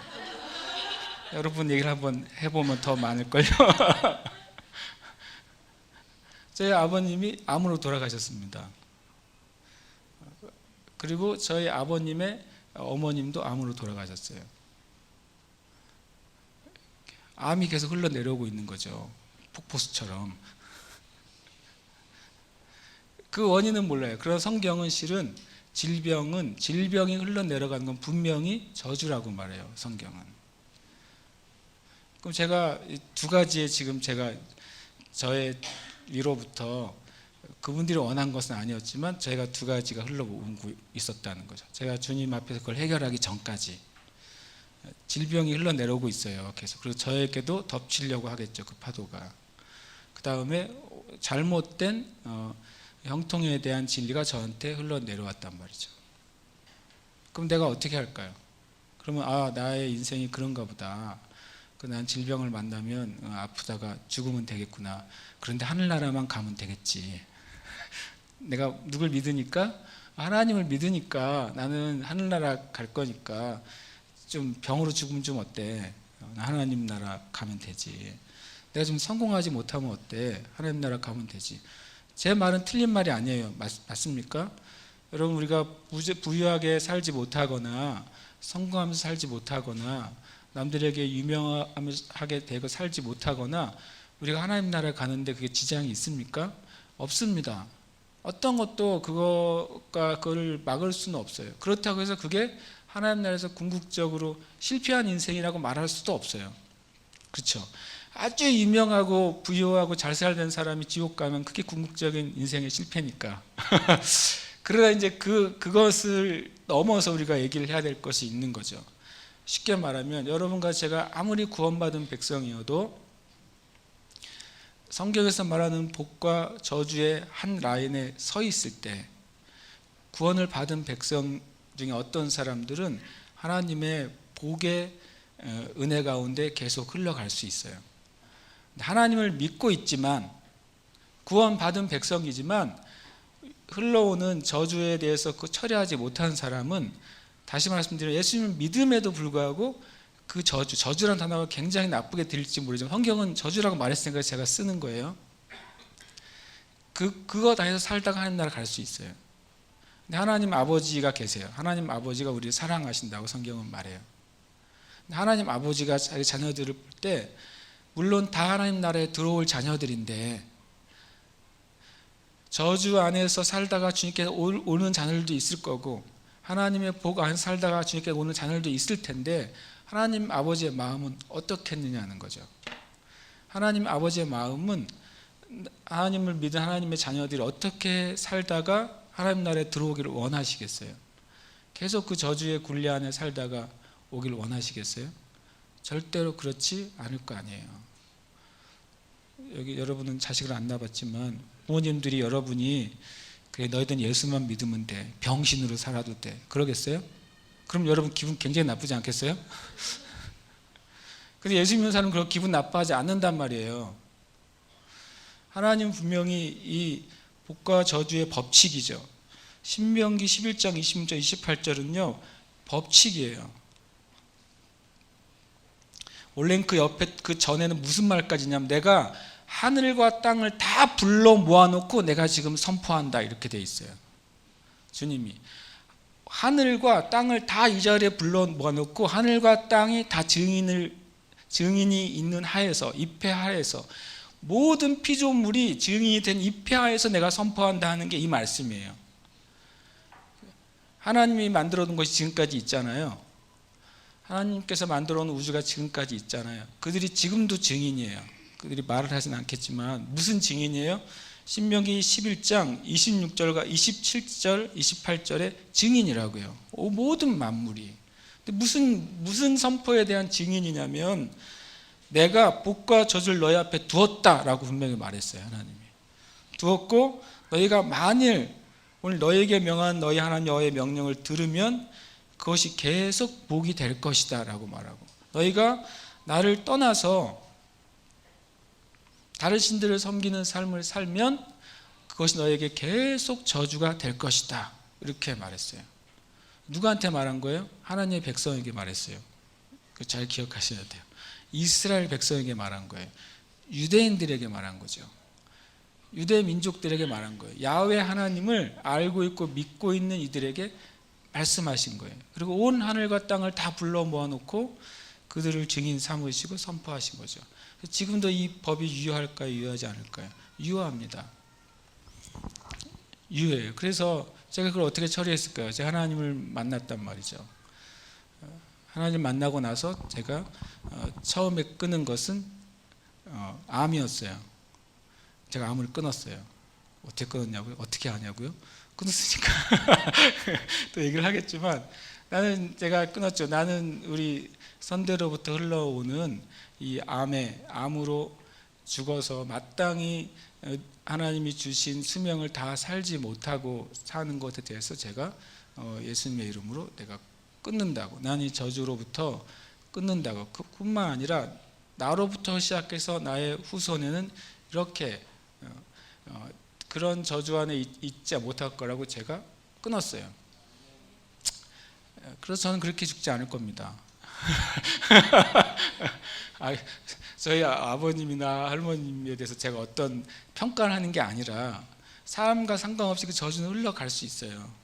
여러분 얘기를 한번 해보면 더 많을걸요. 저희 아버님이 암으로 돌아가셨습니다. 그리고 저희 아버님의 어머님도 암으로 돌아가셨어요. 암이 계속 흘러내려오고 있는 거죠. 폭포수처럼. 그 원인은 몰라요. 그래서 성경은 실은 질병이 흘러내려가는 건 분명히 저주라고 말해요. 성경은. 그럼 제가 두 가지의 지금 제가 저의 위로부터 그분들이 원한 것은 아니었지만 제가 두 가지가 흘러오고 있었다는 거죠. 제가 주님 앞에서 그걸 해결하기 전까지 질병이 흘러내려오고 있어요. 계속. 그리고 저에게도 덮치려고 하겠죠. 그 파도가. 그 다음에 잘못된 형통에 대한 진리가 저한테 흘러내려왔단 말이죠. 그럼 내가 어떻게 할까요? 그러면 나의 인생이 그런가 보다. 난 질병을 만나면 아프다가 죽으면 되겠구나. 그런데 하늘나라만 가면 되겠지. 내가 누굴 믿으니까? 하나님을 믿으니까 나는 하늘나라 갈 거니까 좀 병으로 죽으면 좀 어때? 하나님 나라 가면 되지. 내가 좀 성공하지 못하면 어때? 하나님 나라 가면 되지. 제 말은 틀린 말이 아니에요. 맞습니까? 여러분 우리가 부유하게 살지 못하거나 성공하면서 살지 못하거나 남들에게 유명하게 되고 살지 못하거나 우리가 하나님 나라에 가는데 그게 지장이 있습니까? 없습니다. 어떤 것도 그걸 막을 수는 없어요. 그렇다고 해서 그게 하나님 나라에서 궁극적으로 실패한 인생이라고 말할 수도 없어요. 그렇죠? 아주 유명하고 부유하고 잘 살던 사람이 지옥 가면 그게 궁극적인 인생의 실패니까. 그러나 이제 그것을 넘어서 우리가 얘기를 해야 될 것이 있는 거죠. 쉽게 말하면 여러분과 제가 아무리 구원받은 백성이어도 성경에서 말하는 복과 저주의 한 라인에 서 있을 때 구원을 받은 백성 중에 어떤 사람들은 하나님의 복의 은혜 가운데 계속 흘러갈 수 있어요. 하나님을 믿고 있지만 구원받은 백성이지만 흘러오는 저주에 대해서 처리하지 못한 사람은 다시 말씀드리면 예수님을 믿음에도 불구하고 그 저주라는 단어가 굉장히 나쁘게 들릴지 모르지만 성경은 저주라고 말했으니까 제가 쓰는 거예요. 그거 다해서 살다가 하나님 나라 갈 수 있어요. 근데 하나님 아버지가 계세요. 하나님 아버지가 우리를 사랑하신다고 성경은 말해요. 하나님 아버지가 자기 자녀들을 볼 때 물론 다 하나님 나라에 들어올 자녀들인데 저주 안에서 살다가 주님께서 오는 자녀들도 있을 거고 하나님의 복 안에서 살다가 주님께서 오는 자녀들도 있을 텐데 하나님 아버지의 마음은 어떻겠느냐는 거죠. 하나님 아버지의 마음은 하나님을 믿은 하나님의 자녀들이 어떻게 살다가 하나님 나라에 들어오기를 원하시겠어요? 계속 그 저주의 굴레 안에 살다가 오기를 원하시겠어요? 절대로 그렇지 않을 거 아니에요. 여기 여러분은 자식을 안 낳았지만 부모님들이 여러분이 그래 너희들은 예수만 믿으면 돼. 병신으로 살아도 돼. 그러겠어요? 그럼 여러분 기분 굉장히 나쁘지 않겠어요? 근데 예수 믿는 사람은 그렇게 기분 나빠하지 않는단 말이에요. 하나님 분명히 이 복과 저주의 법칙이죠. 신명기 11장 26절 28절은요 법칙이에요. 원래는 그 옆에 그 전에는 무슨 말까지냐면 내가 하늘과 땅을 다 불러 모아놓고 내가 지금 선포한다 이렇게 돼 있어요. 주님이 하늘과 땅을 다 이 자리에 불러 모아놓고 하늘과 땅이 다 증인이 있는 하에서 입회 하에서 모든 피조물이 증인이 된 입회 하에서 내가 선포한다 하는 게 이 말씀이에요. 하나님이 만들어 놓은 것이 지금까지 있잖아요. 하나님께서 만들어 놓은 우주가 지금까지 있잖아요. 그들이 지금도 증인이에요. 그들이 말을 하진 않겠지만 무슨 증인이에요? 신명기 11장 26절과 27절, 28절에 증인이라고요. 모든 만물이. 근데 무슨 선포에 대한 증인이냐면 내가 복과 저주를 너희 앞에 두었다라고 분명히 말했어요. 하나님이 두었고 너희가 만일 오늘 너희에게 명한 너희 하나님 여호와의 명령을 들으면 그것이 계속 복이 될 것이다 라고 말하고 너희가 나를 떠나서 다른 신들을 섬기는 삶을 살면 그것이 너에게 계속 저주가 될 것이다 이렇게 말했어요. 누구한테 말한 거예요? 하나님의 백성에게 말했어요. 잘 기억하셔야 돼요. 이스라엘 백성에게 말한 거예요. 유대인들에게 말한 거죠. 유대 민족들에게 말한 거예요. 야훼 하나님을 알고 있고 믿고 있는 이들에게 말씀하신 거예요. 그리고 온 하늘과 땅을 다 불러 모아놓고 그들을 증인 삼으시고 선포하신 거죠. 지금도 이 법이 유효할까요? 유효하지 않을까요? 유효합니다. 유효해요. 그래서 제가 그걸 어떻게 처리했을까요? 제가 하나님을 만났단 말이죠. 하나님 만나고 나서 제가 처음에 끊은 것은 암이었어요. 제가 암을 끊었어요. 어떻게 끊었냐고요? 어떻게 하냐고요? 끊었으니까 또 얘기를 하겠지만 제가 끊었죠. 나는 우리 선대로부터 흘러오는 이 암으로 죽어서 마땅히 하나님이 주신 수명을 다 살지 못하고 사는 것에 대해서 제가 예수님의 이름으로 내가 끊는다고, 나는 이 저주로부터 끊는다고. 그뿐만 아니라 나로부터 시작해서 나의 후손에는 이렇게 그런 저주 안에 있지 못할 거라고 제가 끊었어요. 그래서 저는 그렇게 죽지 않을 겁니다. 저희 아버님이나 할머님에 대해서 제가 어떤 평가를 하는 게 아니라 사람과 상관없이 그 저주는 흘러갈 수 있어요.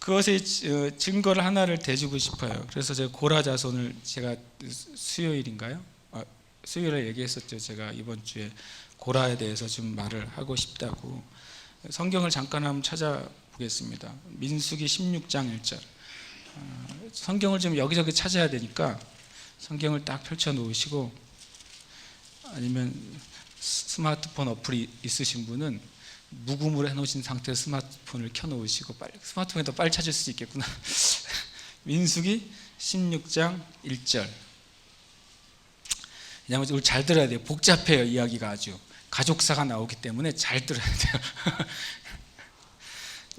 그것의 증거를 하나를 대주고 싶어요. 그래서 제가 고라 자손을 제가 수요일에 얘기했었죠. 제가 이번 주에 고라에 대해서 좀 말을 하고 싶다고. 성경을 잠깐 한번 찾아보겠습니다. 민수기 16장 1절. 성경을 좀 여기저기 찾아야 되니까 성경을 딱 펼쳐 놓으시고, 아니면 스마트폰 어플이 있으신 분은 무음으로 해놓으신 상태에서 스마트폰을 켜놓으시고, 스마트폰에도 빨리 찾을 수 있겠구나. 민수기 16장 1절. 왜냐하면 우리 잘 들어야 돼요. 복잡해요. 이야기가 아주. 가족사가 나오기 때문에 잘 들어야 돼요.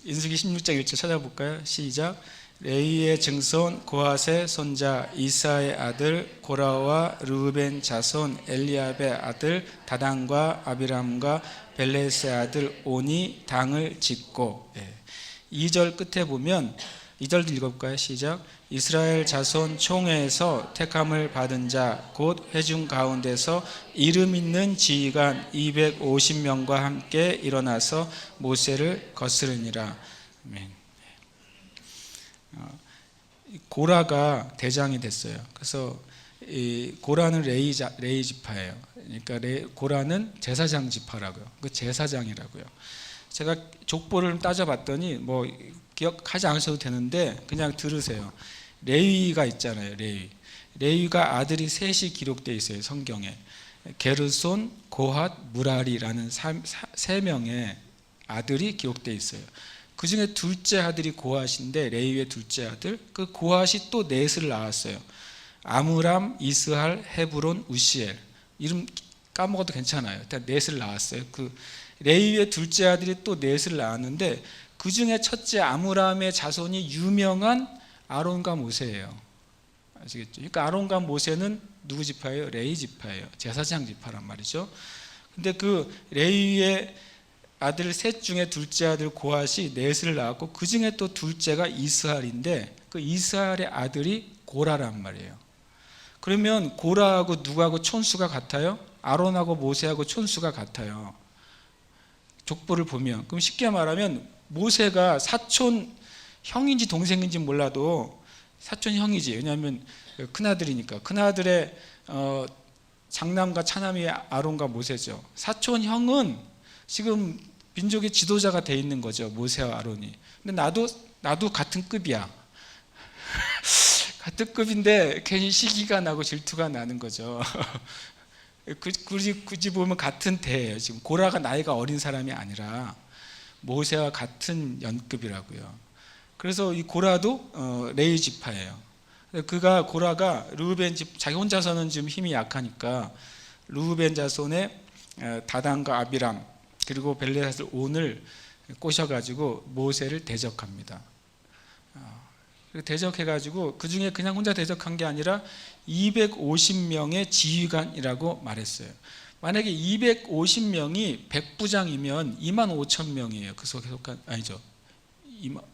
민수기 16장 1절 찾아볼까요? 시작. 레위의 증손 고핫의 손자 이사의 아들 고라와 르우벤 자손 엘리압의 아들 다단과 아비람과 벨렛의 아들 온이 당을 짓고. 2절 끝에 보면 2절 읽어볼까요? 시작. 이스라엘 자손 총회에서 택함을 받은 자 곧 회중 가운데서 이름 있는 지휘관 250명과 함께 일어나서 모세를 거스르니라. 아멘. 고라가 대장이 됐어요. 그래서 이 고라는 레위 지파예요. 그러니까 고라는 제사장 지파라고요. 그 제사장이라고요. 제가 족보를 따져봤더니 뭐 기억하지 않으셔도 되는데 그냥 들으세요. 레위가 있잖아요. 레위가 아들이 셋이 기록되어 있어요. 성경에. 게르손, 고핫, 무라리라는 세 명의 아들이 기록되어 있어요. 그 중에 둘째 아들이 고핫인데, 레위의 둘째 아들. 그 고핫이 또 넷을 낳았어요. 아므람, 이스할, 헤브론, 우시엘. 이름 까먹어도 괜찮아요. 일단 넷을 낳았어요. 그 레위의 둘째 아들이 또 넷을 낳았는데, 그 중에 첫째 아므람의 자손이 유명한 아론과 모세예요. 아시겠죠? 그러니까 아론과 모세는 누구 지파예요? 레위 지파예요. 제사장 지파란 말이죠. 근데 그 레위의 아들 셋 중에 둘째 아들 고핫이 넷을 낳았고 그 중에 또 둘째가 이스할인데 그 이스할의 아들이 고라란 말이에요. 그러면 고라하고 누구하고 촌수가 같아요? 아론하고 모세하고 촌수가 같아요. 족보를 보면. 그럼 쉽게 말하면 모세가 사촌 형인지 동생인지 몰라도 사촌 형이지. 왜냐하면 큰아들이니까. 큰아들의 장남과 차남이 아론과 모세죠. 사촌 형은 지금 민족의 지도자가 돼 있는 거죠. 모세와 아론이. 근데 나도 같은 급이야. 같은 급인데 괜히 시기가 나고 질투가 나는 거죠. 굳이 보면 같은 대예요. 지금 고라가 나이가 어린 사람이 아니라 모세와 같은 연급이라고요. 그래서 이 고라도 레위 지파예요. 고라가 르우벤 집 자기 혼자서는 지금 힘이 약하니까 르우벤 자손의 다단과 아비람 그리고 벨레사슬 온을 꼬셔가지고 모세를 대적합니다. 대적해가지고 그 중에 그냥 혼자 대적한 게 아니라 250명의 지휘관이라고 말했어요. 만약에 250명이 백부장이면 2만 5천 명이에요. 그 속한 아니죠.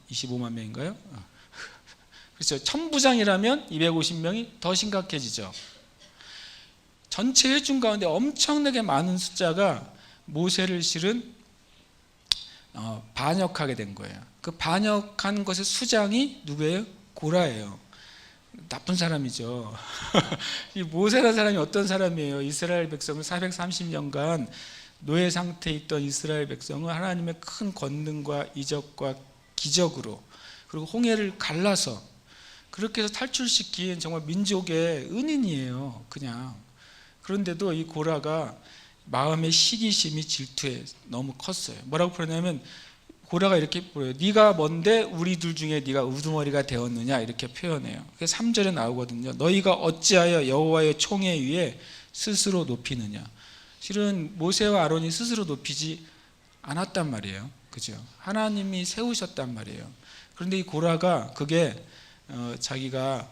25만 명인가요? 그렇죠. 천부장이라면 250명이 더 심각해지죠. 전체 회중 가운데 엄청나게 많은 숫자가 모세를 실은 반역하게 된 거예요. 그 반역한 것의 수장이 누구예요? 고라예요. 나쁜 사람이죠. 이 모세라는 사람이 어떤 사람이에요? 이스라엘 백성을 430년간 노예 상태에 있던 이스라엘 백성을 하나님의 큰 권능과 이적과 기적으로 그리고 홍해를 갈라서 그렇게 해서 탈출시킨 정말 민족의 은인이에요. 그냥. 그런데도 이 고라가 마음의 시기심이 질투에 너무 컸어요. 뭐라고 표현하냐면 고라가 이렇게 보여요. 네가 뭔데 우리들 중에 네가 우두머리가 되었느냐 이렇게 표현해요. 그게 3절에 나오거든요. 너희가 어찌하여 여호와의 총회 위에 스스로 높이느냐. 실은 모세와 아론이 스스로 높이지 않았단 말이에요. 그죠? 하나님이 세우셨단 말이에요. 그런데 이 고라가 그게 자기가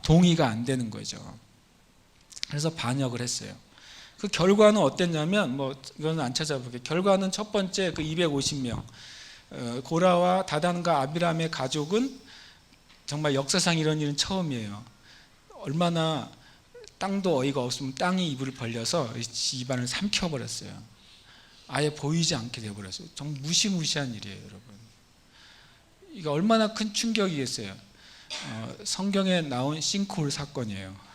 동의가 안 되는 거죠. 그래서 반역을 했어요. 그 결과는 어땠냐면 이거는 안 찾아볼게요. 결과는 첫 번째 그 250명 고라와 다단과 아비람의 가족은 정말 역사상 이런 일은 처음이에요. 얼마나 땅도 어이가 없으면 땅이 이불을 벌려서 집안을 삼켜버렸어요. 아예 보이지 않게 되어버렸어요. 정말 무시무시한 일이에요, 여러분. 이게 얼마나 큰 충격이겠어요. 성경에 나온 싱크홀 사건이에요.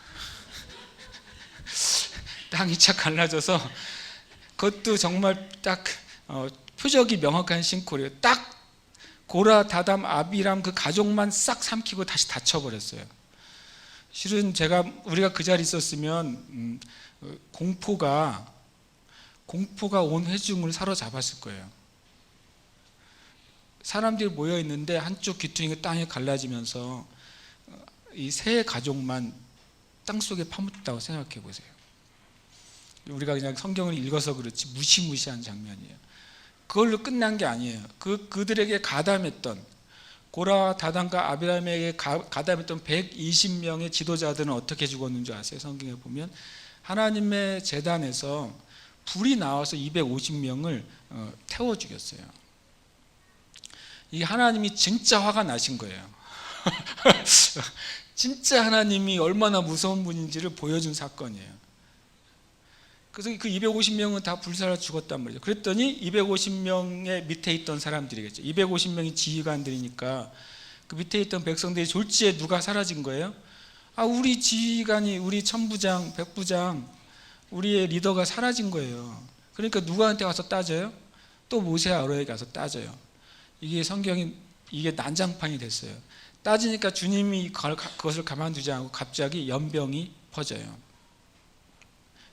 땅이 착 갈라져서 그것도 정말 딱 표적이 명확한 싱크홀이에요. 딱 고라, 다담, 아비람 그 가족만 싹 삼키고 다시 닫혀버렸어요. 실은 우리가 그 자리에 있었으면 공포가 온 회중을 사로잡았을 거예요. 사람들이 모여 있는데 한쪽 귀퉁이가 땅에 갈라지면서 이 세 가족만 땅속에 파묻혔다고 생각해 보세요. 우리가 그냥 성경을 읽어서 그렇지 무시무시한 장면이에요. 그걸로 끝난 게 아니에요. 그들에게 가담했던 고라와 다단과 아비람에게 가담했던 120명의 지도자들은 어떻게 죽었는지 아세요? 성경에 보면 하나님의 제단에서 불이 나와서 250명을 태워 죽였어요. 이 하나님이 진짜 화가 나신 거예요. 진짜 하나님이 얼마나 무서운 분인지를 보여준 사건이에요. 그래서 그 250명은 다 불살아 죽었단 말이죠. 그랬더니 250명의 밑에 있던 사람들이겠죠. 250명이 지휘관들이니까 그 밑에 있던 백성들이 졸지에 누가 사라진 거예요? 우리 지휘관이, 우리 천부장, 백부장, 우리의 리더가 사라진 거예요. 그러니까 누구한테 가서 따져요? 또 모세 아론에게 가서 따져요. 이게 성경이 이게 난장판이 됐어요. 따지니까 주님이 그것을 가만두지 않고 갑자기 연병이 퍼져요.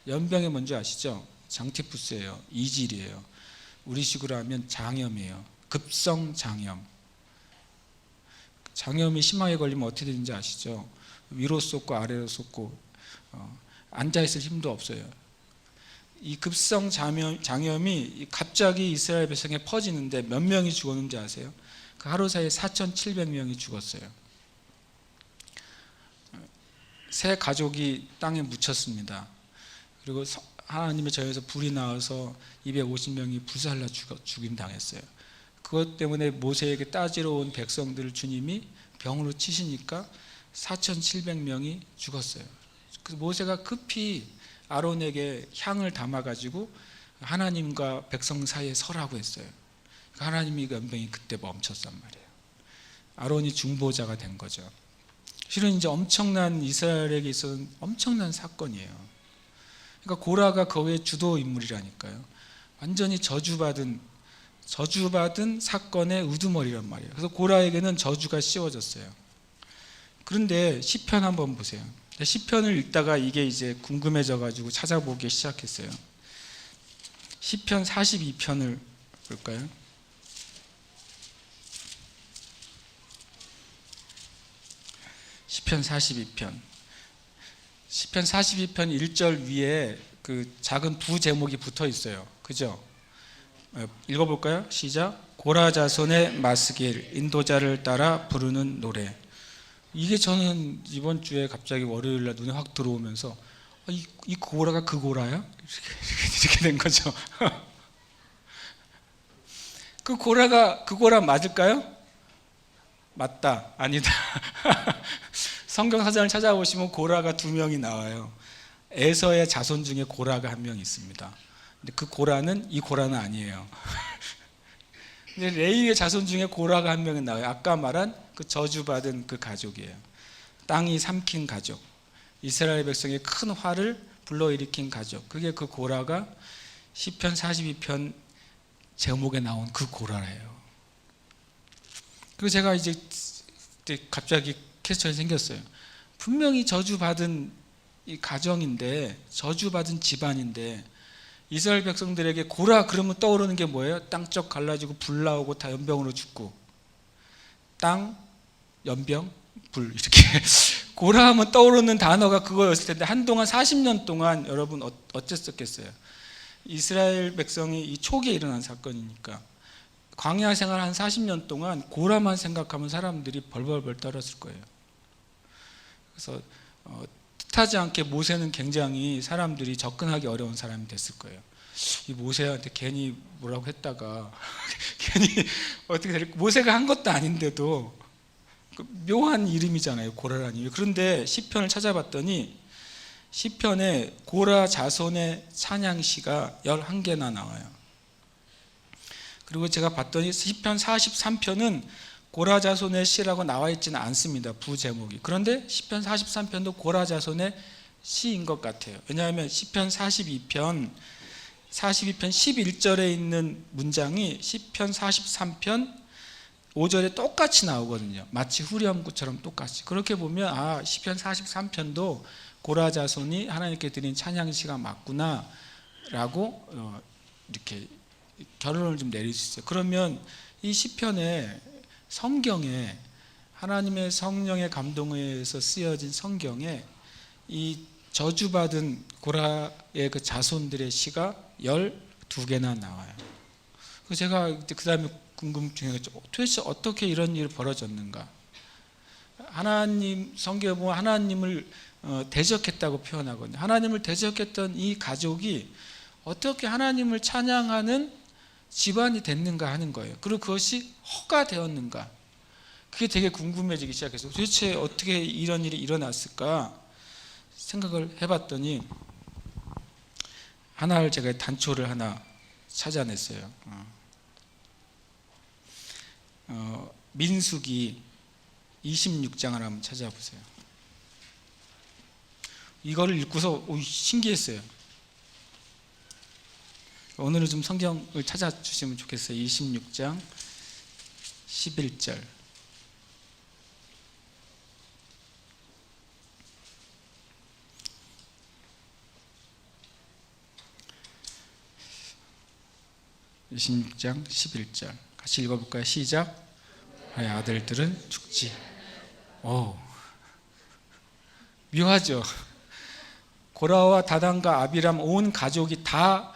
연병이 뭔지 아시죠? 장티푸스예요. 이질이에요. 우리식으로 하면 장염이에요. 급성 장염. 장염이 심하게 걸리면 어떻게 되는지 아시죠? 위로 쏟고 아래로 쏟고 앉아있을 힘도 없어요. 이 급성 장염이 갑자기 이스라엘 백성에 퍼지는데 몇 명이 죽었는지 아세요? 그 하루 사이에 4,700명이 죽었어요. 새 가족이 땅에 묻혔습니다. 그리고 하나님의 저에서 불이 나와서 250명이 불살라 죽임 당했어요. 그것 때문에 모세에게 따지러 온 백성들을 주님이 병으로 치시니까 4,700명이 죽었어요. 그래서 모세가 급히 아론에게 향을 담아가지고 하나님과 백성 사이에 서라고 했어요. 하나님의 연병이 그때 멈췄단 말이에요. 아론이 중보자가 된 거죠. 실은 이제 엄청난 이스라엘에게 있어서는 엄청난 사건이에요. 그러니까 고라가 거기에 주도 인물이라니까요. 완전히 저주받은 사건의 우두머리란 말이에요. 그래서 고라에게는 저주가 씌워졌어요. 그런데 시편 한번 보세요. 시편을 읽다가 이게 이제 궁금해져 가지고 찾아보기 시작했어요. 시편 42편을 볼까요? 시편 42편 1절 위에 그 작은 부제목이 붙어 있어요. 그죠? 읽어볼까요? 시작. 고라 자손의 마스길, 인도자를 따라 부르는 노래. 이게 저는 이번 주에 갑자기 월요일날 눈에 확 들어오면서 이 고라가 그 고라야? 이렇게 된 거죠. 그 고라가 그 고라 맞을까요? 맞다. 아니다. 성경 사전을 찾아보시면 고라가 2명이 나와요. 에서의 자손 중에 고라가 1명 있습니다. 근데 그 고라는 이 고라는 아니에요. 근데 레위의 자손 중에 고라가 1명이 나와요. 아까 말한 그 저주받은 그 가족이에요. 땅이 삼킨 가족, 이스라엘 백성의 큰 화를 불러일으킨 가족. 그게 그 고라가 시편 42편 제목에 나온 그 고라예요. 그리고 제가 이제 갑자기 퀘스천이 생겼어요. 분명히 저주받은 이 가정인데, 저주받은 집안인데, 이스라엘 백성들에게 고라 그러면 떠오르는 게 뭐예요? 땅쪽 갈라지고 불 나오고 다 연병으로 죽고, 땅, 연병, 불, 이렇게 고라 하면 떠오르는 단어가 그거였을 텐데, 한동안 40년 동안 여러분 어땠었겠어요? 이스라엘 백성이 이 초기에 일어난 사건이니까 광야 생활 한 40년 동안 고라만 생각하면 사람들이 벌벌벌 떨었을 거예요. 그래서 뜻하지 않게 모세는 굉장히 사람들이 접근하기 어려운 사람이 됐을 거예요. 이 모세한테 괜히 뭐라고 했다가 괜히 어떻게 될까? 모세가 한 것도 아닌데도 묘한 이름이잖아요, 고라라니. 그런데 시편을 찾아봤더니 시편에 고라 자손의 찬양시가 11개나 나와요. 그리고 제가 봤더니 시편 43편은 고라 자손의 시라고 나와 있지는 않습니다, 부제목이. 그런데 시편 43편도 고라 자손의 시인 것 같아요. 왜냐하면 시편 42편 11절에 있는 문장이 시편 43편 5절에 똑같이 나오거든요. 마치 후렴구처럼 똑같이. 그렇게 보면 시편 43편도 고라 자손이 하나님께 드린 찬양시가 맞구나 라고 이렇게 결론을 좀 내릴 수 있어요. 그러면 이 시편에, 성경에, 하나님의 성령의 감동에 의해서 쓰여진 성경에 이 저주받은 고라의 그 자손들의 시가 12개나 나와요. 그래서 제가 그 다음에 궁금증이 도대체 어떻게 이런 일이 벌어졌는가. 하나님, 성경에 보면 하나님을 대적했다고 표현하거든요. 하나님을 대적했던 이 가족이 어떻게 하나님을 찬양하는 집안이 됐는가 하는 거예요. 그리고 그것이 허가 되었는가. 그게 되게 궁금해지기 시작했어요. 도대체 어떻게 이런 일이 일어났을까 생각을 해봤더니 하나를 제가 단초를 하나 찾아냈어요. 민수기 26장을 한번 찾아보세요. 이거를 읽고서 신기했어요. 오늘은 좀 성경을 찾아주시면 좋겠어요. 26장 11절. (26장 11절) 같이 읽어볼까요? 시작. 나의 아들들은 죽지. 묘하죠. 고라와 다단과 아비람 온 가족이 다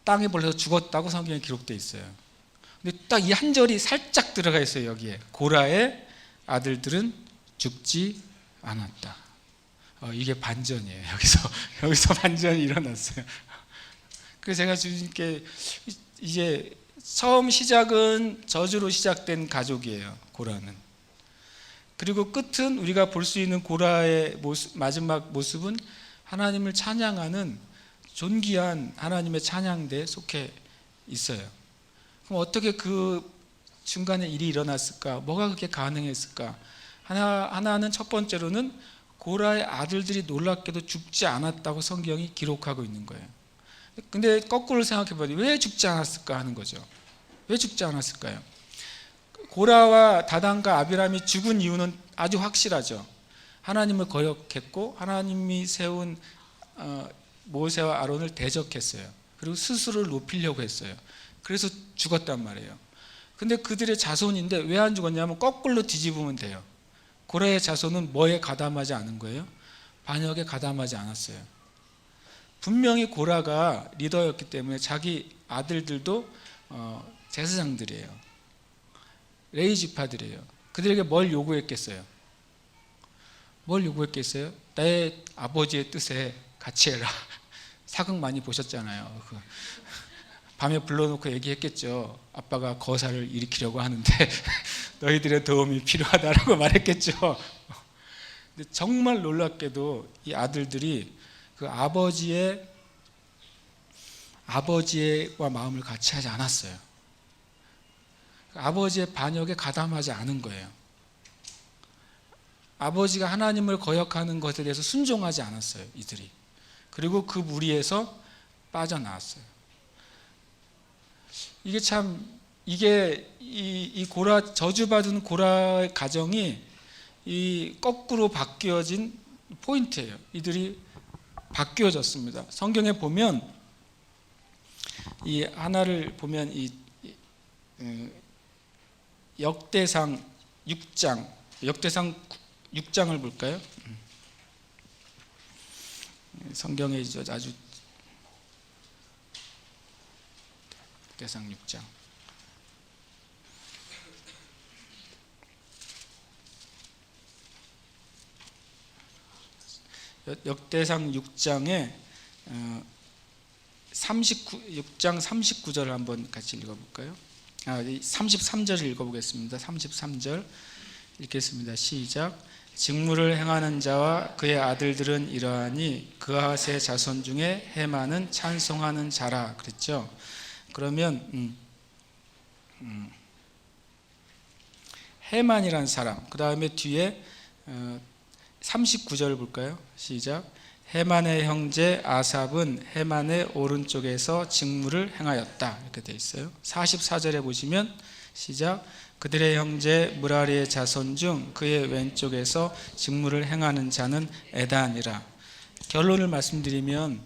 땅에 벌려서 죽었다고 성경에 기록되어 있어요. 근데 딱 이 한 절이 살짝 들어가 있어요. 여기에 고라의 아들들은 죽지 않았다. 이게 반전이에요. 여기서 반전이 일어났어요. 그래서 제가 주님께 이제 처음 시작은 저주로 시작된 가족이에요. 고라는. 그리고 끝은 우리가 볼 수 있는 고라의 마지막 모습은 하나님을 찬양하는 존귀한 하나님의 찬양대에 속해 있어요. 그럼 어떻게 그 중간에 일이 일어났을까? 뭐가 그렇게 가능했을까? 하나는 첫 번째로는 고라의 아들들이 놀랍게도 죽지 않았다고 성경이 기록하고 있는 거예요. 근데 거꾸로 생각해 봐도 왜 죽지 않았을까 하는 거죠. 왜 죽지 않았을까요? 고라와 다단과 아비람이 죽은 이유는 아주 확실하죠. 하나님을 거역했고 하나님이 세운 모세와 아론을 대적했어요. 그리고 스스로를 높이려고 했어요. 그래서 죽었단 말이에요. 근데 그들의 자손인데 왜 안 죽었냐면 거꾸로 뒤집으면 돼요. 고라의 자손은 뭐에 가담하지 않은 거예요? 반역에 가담하지 않았어요. 분명히 고라가 리더였기 때문에 자기 아들들도 제사장들이에요. 레위 지파들이에요. 그들에게 뭘 요구했겠어요? 뭘 요구했겠어요? 나의 아버지의 뜻에 같이 해라. 사극 많이 보셨잖아요. 밤에 불러놓고 얘기했겠죠. 아빠가 거사를 일으키려고 하는데 너희들의 도움이 필요하다라고 말했겠죠. 근데 정말 놀랍게도 이 아들들이 그 아버지와 마음을 같이 하지 않았어요. 아버지의 반역에 가담하지 않은 거예요. 아버지가 하나님을 거역하는 것에 대해서 순종하지 않았어요, 이들이. 그리고 그 무리에서 빠져나왔어요. 이게 참, 이 고라, 저주받은 고라의 가정이 이 거꾸로 바뀌어진 포인트예요. 이들이 바뀌어졌습니다. 성경에 보면, 이 하나를 보면 역대상 6장을 볼까요? 성경에 아주 역대상 6장. 역대상 6장에 6장 39절을 한번 같이 읽어볼까요? 33절을 읽어보겠습니다. 33절 읽겠습니다. 시작. 직무를 행하는 자와 그의 아들들은 이러하니 그앗의 자손 중에 해만은 찬송하는 자라 그랬죠. 그러면 해만이란 사람, 그 다음에 뒤에 39절 볼까요? 시작. 해만의 형제 아삽은 해만의 오른쪽에서 직무를 행하였다. 이렇게 되어 있어요. 44절에 보시면 시작. 그들의 형제 무라리의 자손 중 그의 왼쪽에서 직무를 행하는 자는 에단이라. 결론을 말씀드리면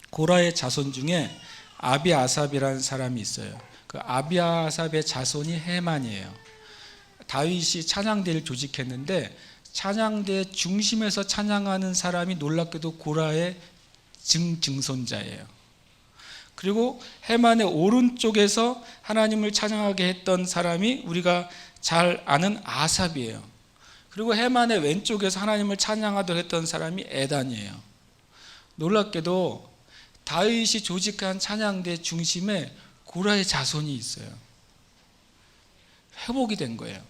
고라의 자손 중에 아비아삽이라는 사람이 있어요. 그 아비아삽의 자손이 해만이에요. 다윗이 찬양대를 조직했는데 찬양대 중심에서 찬양하는 사람이 놀랍게도 고라의 증손자예요. 그리고 해만의 오른쪽에서 하나님을 찬양하게 했던 사람이 우리가 잘 아는 아삽이에요. 그리고 해만의 왼쪽에서 하나님을 찬양하도록 했던 사람이 에단이에요. 놀랍게도 다윗이 조직한 찬양대 중심에 고라의 자손이 있어요. 회복이 된 거예요.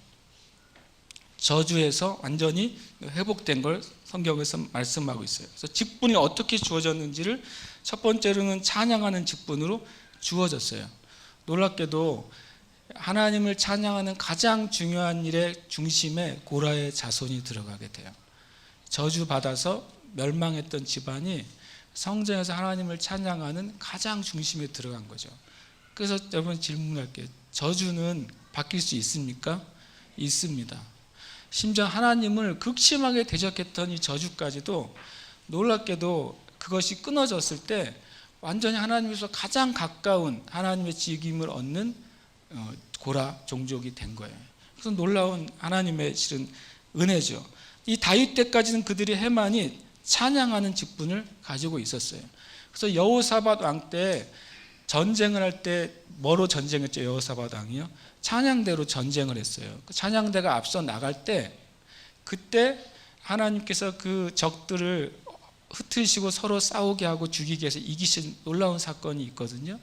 저주에서 완전히 회복된 걸 성경에서 말씀하고 있어요. 그래서 직분이 어떻게 주어졌는지를 첫 번째로는 찬양하는 직분으로 주어졌어요. 놀랍게도 하나님을 찬양하는 가장 중요한 일의 중심에 고라의 자손이 들어가게 돼요. 저주받아서 멸망했던 집안이 성전에서 하나님을 찬양하는 가장 중심에 들어간 거죠. 그래서 여러분 질문할게요. 저주는 바뀔 수 있습니까? 있습니다. 심지어 하나님을 극심하게 대적했던 이 저주까지도 놀랍게도 그것이 끊어졌을 때 완전히 하나님에서 가장 가까운 하나님의 직임을 얻는 고라 종족이 된 거예요. 그래서 놀라운 하나님의 실은 은혜죠. 이 다윗 때까지는 그들이 해만이 찬양하는 직분을 가지고 있었어요. 그래서 여호사밧 왕 때 전쟁을 할 때 뭐로 전쟁했죠? 여호사밧 왕이요? 찬양대로 전쟁을 했어요. 그 찬양대가 앞서 나갈 때 그때 하나님께서 그 적들을 흩으시고 서로 싸우게 하고 죽이게 해서 이기신 놀라운 사건이 있거든요.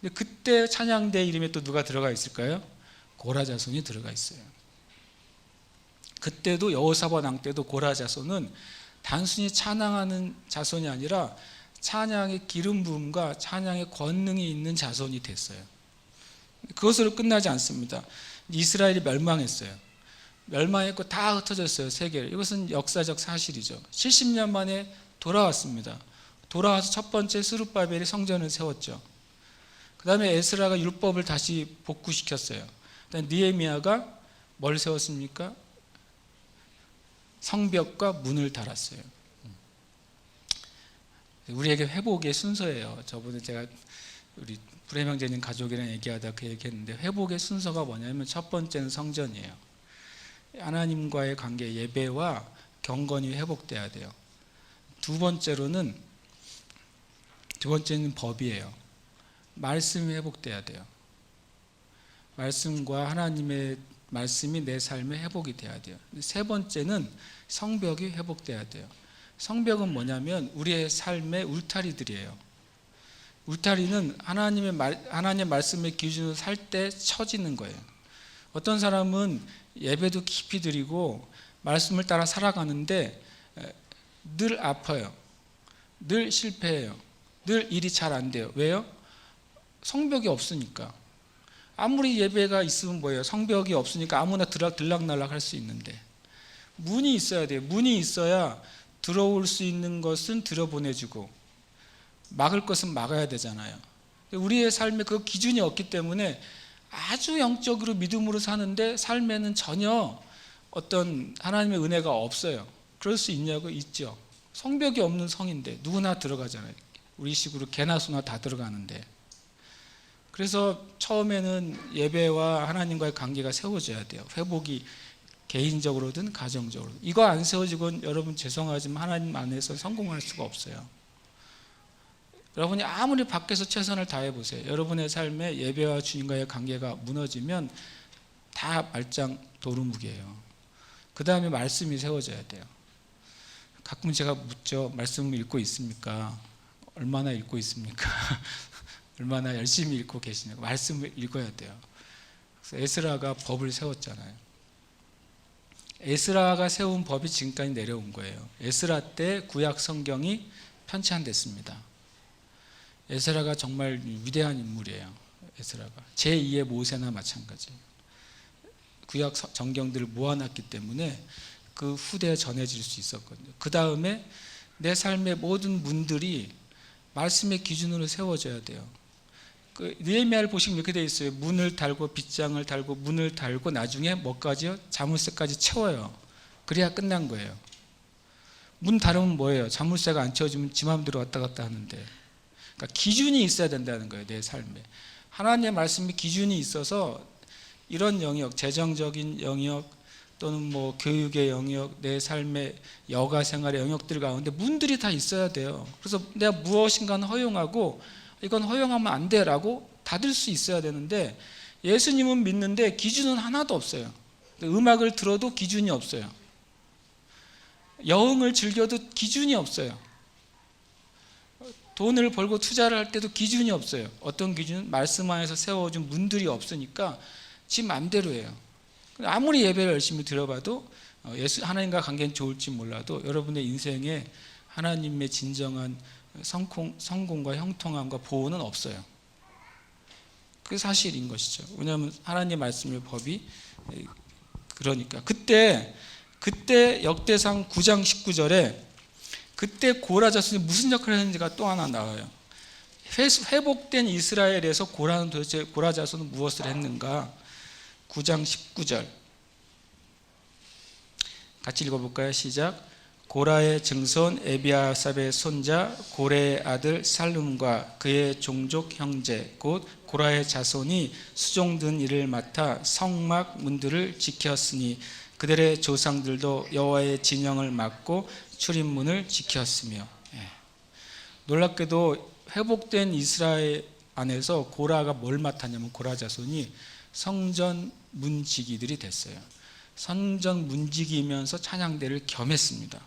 근데 그때 찬양대 이름에 또 누가 들어가 있을까요? 고라 자손이 들어가 있어요. 그때도 여호사밧 왕 때도 고라 자손은 단순히 찬양하는 자손이 아니라 찬양의 기름 부음과 찬양의 권능이 있는 자손이 됐어요. 그것으로 끝나지 않습니다. 이스라엘이 멸망했어요. 멸망했고 다 흩어졌어요. 세계를. 이것은 역사적 사실이죠. 70년 만에 돌아왔습니다. 돌아와서 첫 번째 스룹바벨이 성전을 세웠죠. 그 다음에 에스라가 율법을 다시 복구시켰어요. 그다음에 느헤미야가 뭘 세웠습니까? 성벽과 문을 달았어요. 우리에게 회복의 순서예요. 저번에 제가 우리 브레 형제님 가족이랑 얘기하다 그 얘기했는데, 회복의 순서가 뭐냐면 첫 번째는 성전이에요. 하나님과의 관계, 예배와 경건이 회복돼야 돼요. 두 번째는 법이에요. 말씀이 회복돼야 돼요. 말씀과 하나님의 말씀이 내 삶에 회복이 돼야 돼요. 세 번째는 성벽이 회복돼야 돼요. 성벽은 뭐냐면 우리의 삶의 울타리들이에요. 울타리는 하나님의 말씀의 기준으로 살 때 쳐지는 거예요. 어떤 사람은 예배도 깊이 드리고 말씀을 따라 살아가는데 늘 아파요. 늘 실패해요. 늘 일이 잘 안 돼요. 왜요? 성벽이 없으니까. 아무리 예배가 있으면 뭐예요? 성벽이 없으니까 아무나 들락날락 할 수 있는데, 문이 있어야 돼요. 문이 있어야 들어올 수 있는 것은 들여보내주고 막을 것은 막아야 되잖아요. 우리의 삶에 그 기준이 없기 때문에 아주 영적으로 믿음으로 사는데 삶에는 전혀 어떤 하나님의 은혜가 없어요. 그럴 수 있냐고? 있죠. 성벽이 없는 성인데 누구나 들어가잖아요. 우리 식으로 개나 소나 다 들어가는데. 그래서 처음에는 예배와 하나님과의 관계가 세워져야 돼요. 회복이 개인적으로든 가정적으로. 이거 안 세워지건 여러분 죄송하지만 하나님 안에서 성공할 수가 없어요. 여러분이 아무리 밖에서 최선을 다해 보세요. 여러분의 삶에 예배와 주님과의 관계가 무너지면 다 말짱 도루묵이에요. 그 다음에 말씀이 세워져야 돼요. 가끔 제가 묻죠. 말씀을 읽고 있습니까? 얼마나 읽고 있습니까? 얼마나 열심히 읽고 계시냐고. 말씀을 읽어야 돼요. 그래서 에스라가 법을 세웠잖아요. 에스라가 세운 법이 지금까지 내려온 거예요. 에스라 때 구약 성경이 편찬됐습니다. 에스라가 정말 위대한 인물이에요. 에스라가 제2의 모세나 마찬가지예요. 구약 정경들을 모아놨기 때문에 그 후대에 전해질 수 있었거든요. 그 다음에 내 삶의 모든 문들이 말씀의 기준으로 세워져야 돼요. 그 느헤미야를 보시면 이렇게 되어 있어요. 문을 달고 빗장을 달고 문을 달고 나중에 뭐까지요? 자물쇠까지 채워요. 그래야 끝난 거예요. 문 닫으면 뭐예요? 자물쇠가 안 채워지면 지 마음대로 왔다 갔다 하는데. 그러니까 기준이 있어야 된다는 거예요. 내 삶에. 하나님의 말씀이 기준이 있어서 이런 영역, 재정적인 영역 또는 뭐 교육의 영역, 내 삶의 여가 생활의 영역들 가운데 문들이 다 있어야 돼요. 그래서 내가 무엇인가는 허용하고 이건 허용하면 안 돼라고 닫을 수 있어야 되는데, 예수님은 믿는데 기준은 하나도 없어요. 음악을 들어도 기준이 없어요. 여흥을 즐겨도 기준이 없어요. 돈을 벌고 투자를 할 때도 기준이 없어요. 어떤 기준은? 말씀 안에서 세워준 문들이 없으니까 지 맘대로 해요. 아무리 예배를 열심히 들어봐도 하나님과 관계는 좋을지 몰라도 여러분의 인생에 하나님의 진정한 성공과 형통함과 보호는 없어요. 그게 사실인 것이죠. 왜냐하면 하나님의 말씀의 법이 그러니까. 그때 역대상 9장 19절에 그때 고라 자손이 무슨 역할을 했는지가 또 하나 나와요. 회복된 이스라엘에서 고라 자손은 무엇을 했는가? 9장 19절 같이 읽어볼까요? 시작. 고라의 증손 에비아삽의 손자 고레의 아들 살룸과 그의 종족 형제 곧 고라의 자손이 수종든 일을 맡아 성막 문들을 지켰으니 그들의 조상들도 여호와의 진영을 맡고 출입문을 지켰으며. 놀랍게도 회복된 이스라엘 안에서 고라가 뭘 맡았냐면 고라 자손이 성전 문지기들이 됐어요. 성전 문지기이면서 찬양대를 겸했습니다.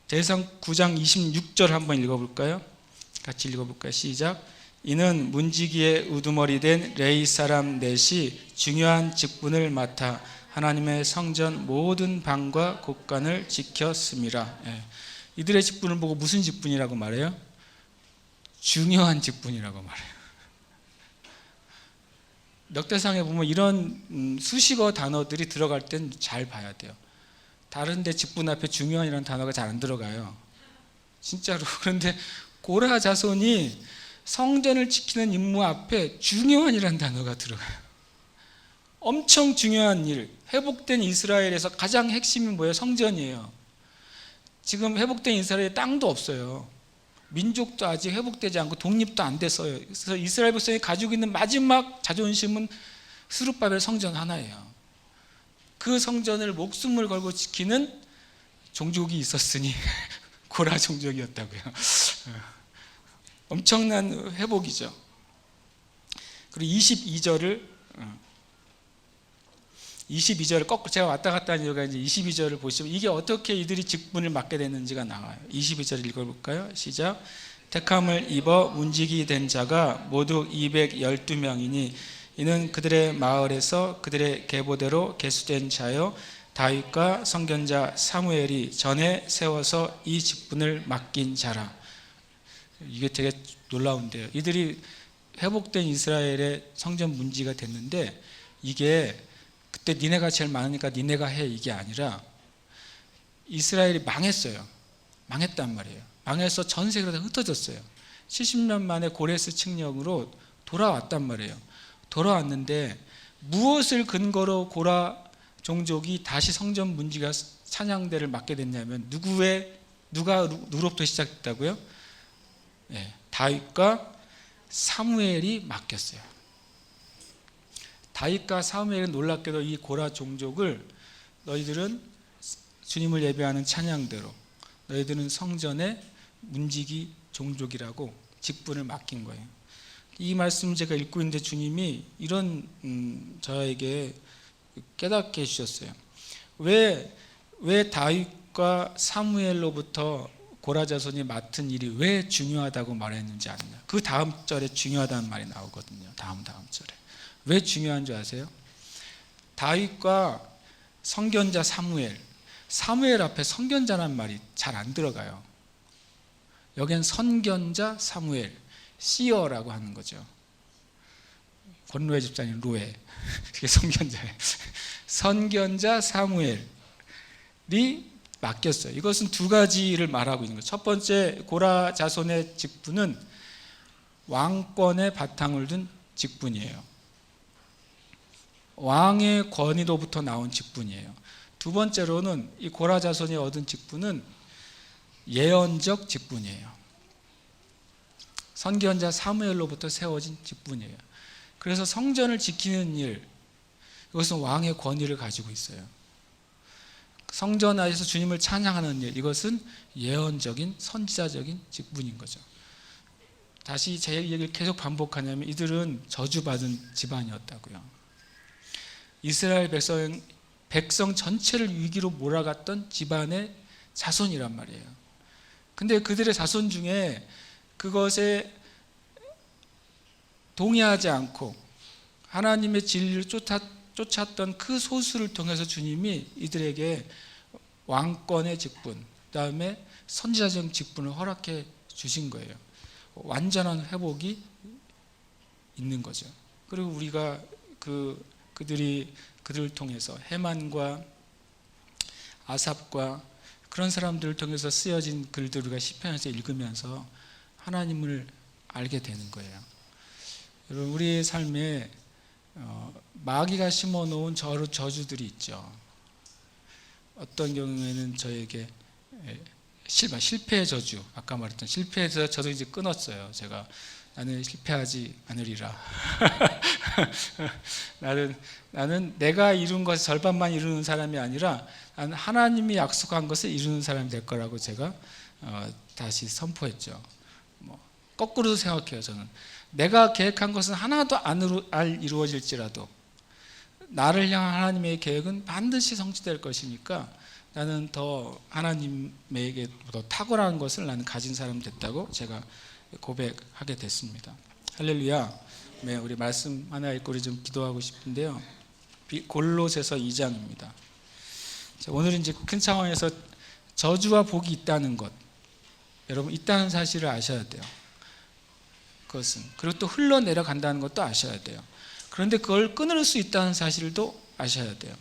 대성 9장 26절 한번 읽어볼까요? 같이 읽어볼까요? 시작. 이는 문지기의 우두머리 된 레위 사람 넷이 중요한 직분을 맡아 하나님의 성전 모든 방과 곳간을 지켰습니다. 이들의 직분을 보고 무슨 직분이라고 말해요? 중요한 직분이라고 말해요. 역대상에 보면 이런 수식어 단어들이 들어갈 땐 잘 봐야 돼요. 다른 데 직분 앞에 중요한이라는 단어가 잘 안 들어가요. 진짜로. 그런데 고라 자손이 성전을 지키는 임무 앞에 중요한이라는 단어가 들어가요. 엄청 중요한 일, 회복된 이스라엘에서 가장 핵심이 뭐예요? 성전이에요. 지금 회복된 이스라엘에 땅도 없어요. 민족도 아직 회복되지 않고 독립도 안 됐어요. 그래서 이스라엘 백성이 가지고 있는 마지막 자존심은 스룹바벨 성전 하나예요. 그 성전을 목숨을 걸고 지키는 종족이 있었으니 고라 종족이었다고요. 엄청난 회복이죠. 그리고 22절을 거꾸로 제가 왔다 갔다 하는 이유가 이제 22절을 보시면 이게 어떻게 이들이 직분을 맡게 됐는지가 나와요. 22절 읽어볼까요? 시작. 택함을 입어 문지기 된 자가 모두 212명이니 이는 그들의 마을에서 그들의 계보대로 계수된 자요 다윗과 선견자 사무엘이 전에 세워서 이 직분을 맡긴 자라. 이게 되게 놀라운데요. 이들이 회복된 이스라엘의 성전 문지기가 됐는데 이게 그때 니네가 제일 많으니까 니네가 해 이게 아니라 이스라엘이 망했어요. 망했단 말이에요. 망해서 전 세계로 다 흩어졌어요. 70년 만에 고레스 칙령으로 돌아왔단 말이에요. 돌아왔는데 무엇을 근거로 고라 종족이 다시 성전 문지기가 찬양대를 맡게 됐냐면 누구로부터 시작됐다고요? 네, 다윗과 사무엘이 맡겼어요. 다윗과 사무엘은 놀랍게도 이 고라 종족을 너희들은 주님을 예배하는 찬양대로 너희들은 성전의 문지기 종족이라고 직분을 맡긴 거예요. 이 말씀 제가 읽고 있는데 주님이 이런 저에게 깨닫게 해주셨어요. 왜 다윗과 사무엘로부터 고라 자손이 맡은 일이 왜 중요하다고 말했는지 아느냐. 그 다음 절에 중요하다는 말이 나오거든요. 다음 절에. 왜 중요한 줄 아세요? 다윗과 선견자 사무엘 앞에 선견자란 말이 잘 안 들어가요. 여긴 선견자 사무엘, 시어라고 하는 거죠. 권로의 집사님 로에, 그게 선견자예요. 선견자 사무엘이 맡겼어요. 이것은 두 가지를 말하고 있는 거예요. 첫 번째, 고라 자손의 직분은 왕권의 바탕을 둔 직분이에요. 왕의 권위로부터 나온 직분이에요. 두 번째로는 이 고라 자손이 얻은 직분은 예언적 직분이에요. 선지자 사무엘로부터 세워진 직분이에요. 그래서 성전을 지키는 일, 이것은 왕의 권위를 가지고 있어요. 성전 안에서 주님을 찬양하는 일, 이것은 예언적인 선지자적인 직분인 거죠. 다시 제 얘기를 계속 반복하냐면 이들은 저주받은 집안이었다고요. 이스라엘 백성 전체를 위기로 몰아갔던 집안의 자손이란 말이에요. 근데 그들의 자손 중에 그것에 동의하지 않고 하나님의 진리를 쫓았던 그 소수를 통해서 주님이 이들에게 왕권의 직분, 그 다음에 선지자적 직분을 허락해 주신 거예요. 완전한 회복이 있는 거죠. 그리고 우리가 그들을 통해서 해만과 아삽과 그런 사람들을 통해서 쓰여진 글들을 우리가 시편에서 읽으면서 하나님을 알게 되는 거예요. 여러분, 우리의 삶에 마귀가 심어놓은 저주들이 있죠. 어떤 경우에는 저에게 실패의 저주, 아까 말했던 실패에서 저도 이제 끊었어요. 제가 나는 실패하지 않으리라. 나는 내가 이룬 것의 절반만 이루는 사람이 아니라 나는 하나님이 약속한 것을 이루는 사람이 될 거라고 제가 다시 선포했죠. 거꾸로 생각해요. 저는 내가 계획한 것은 하나도 안 이루어질지라도 나를 향한 하나님의 계획은 반드시 성취될 것이니까 나는 더 하나님에게 더 탁월한 것을 나는 가진 사람 됐다고 제가 고백하게 됐습니다. 할렐루야. 네, 우리 말씀 하나 읽고 우리 좀 기도하고 싶은데요. 골로새서 2장입니다. 오늘은 이제 큰 상황에서 저주와 복이 있다는 것, 여러분 있다는 사실을 아셔야 돼요. 그것은 그리고 또 흘러내려간다는 것도 아셔야 돼요. 그런데 그걸 끊을 수 있다는 사실도 아셔야 돼요.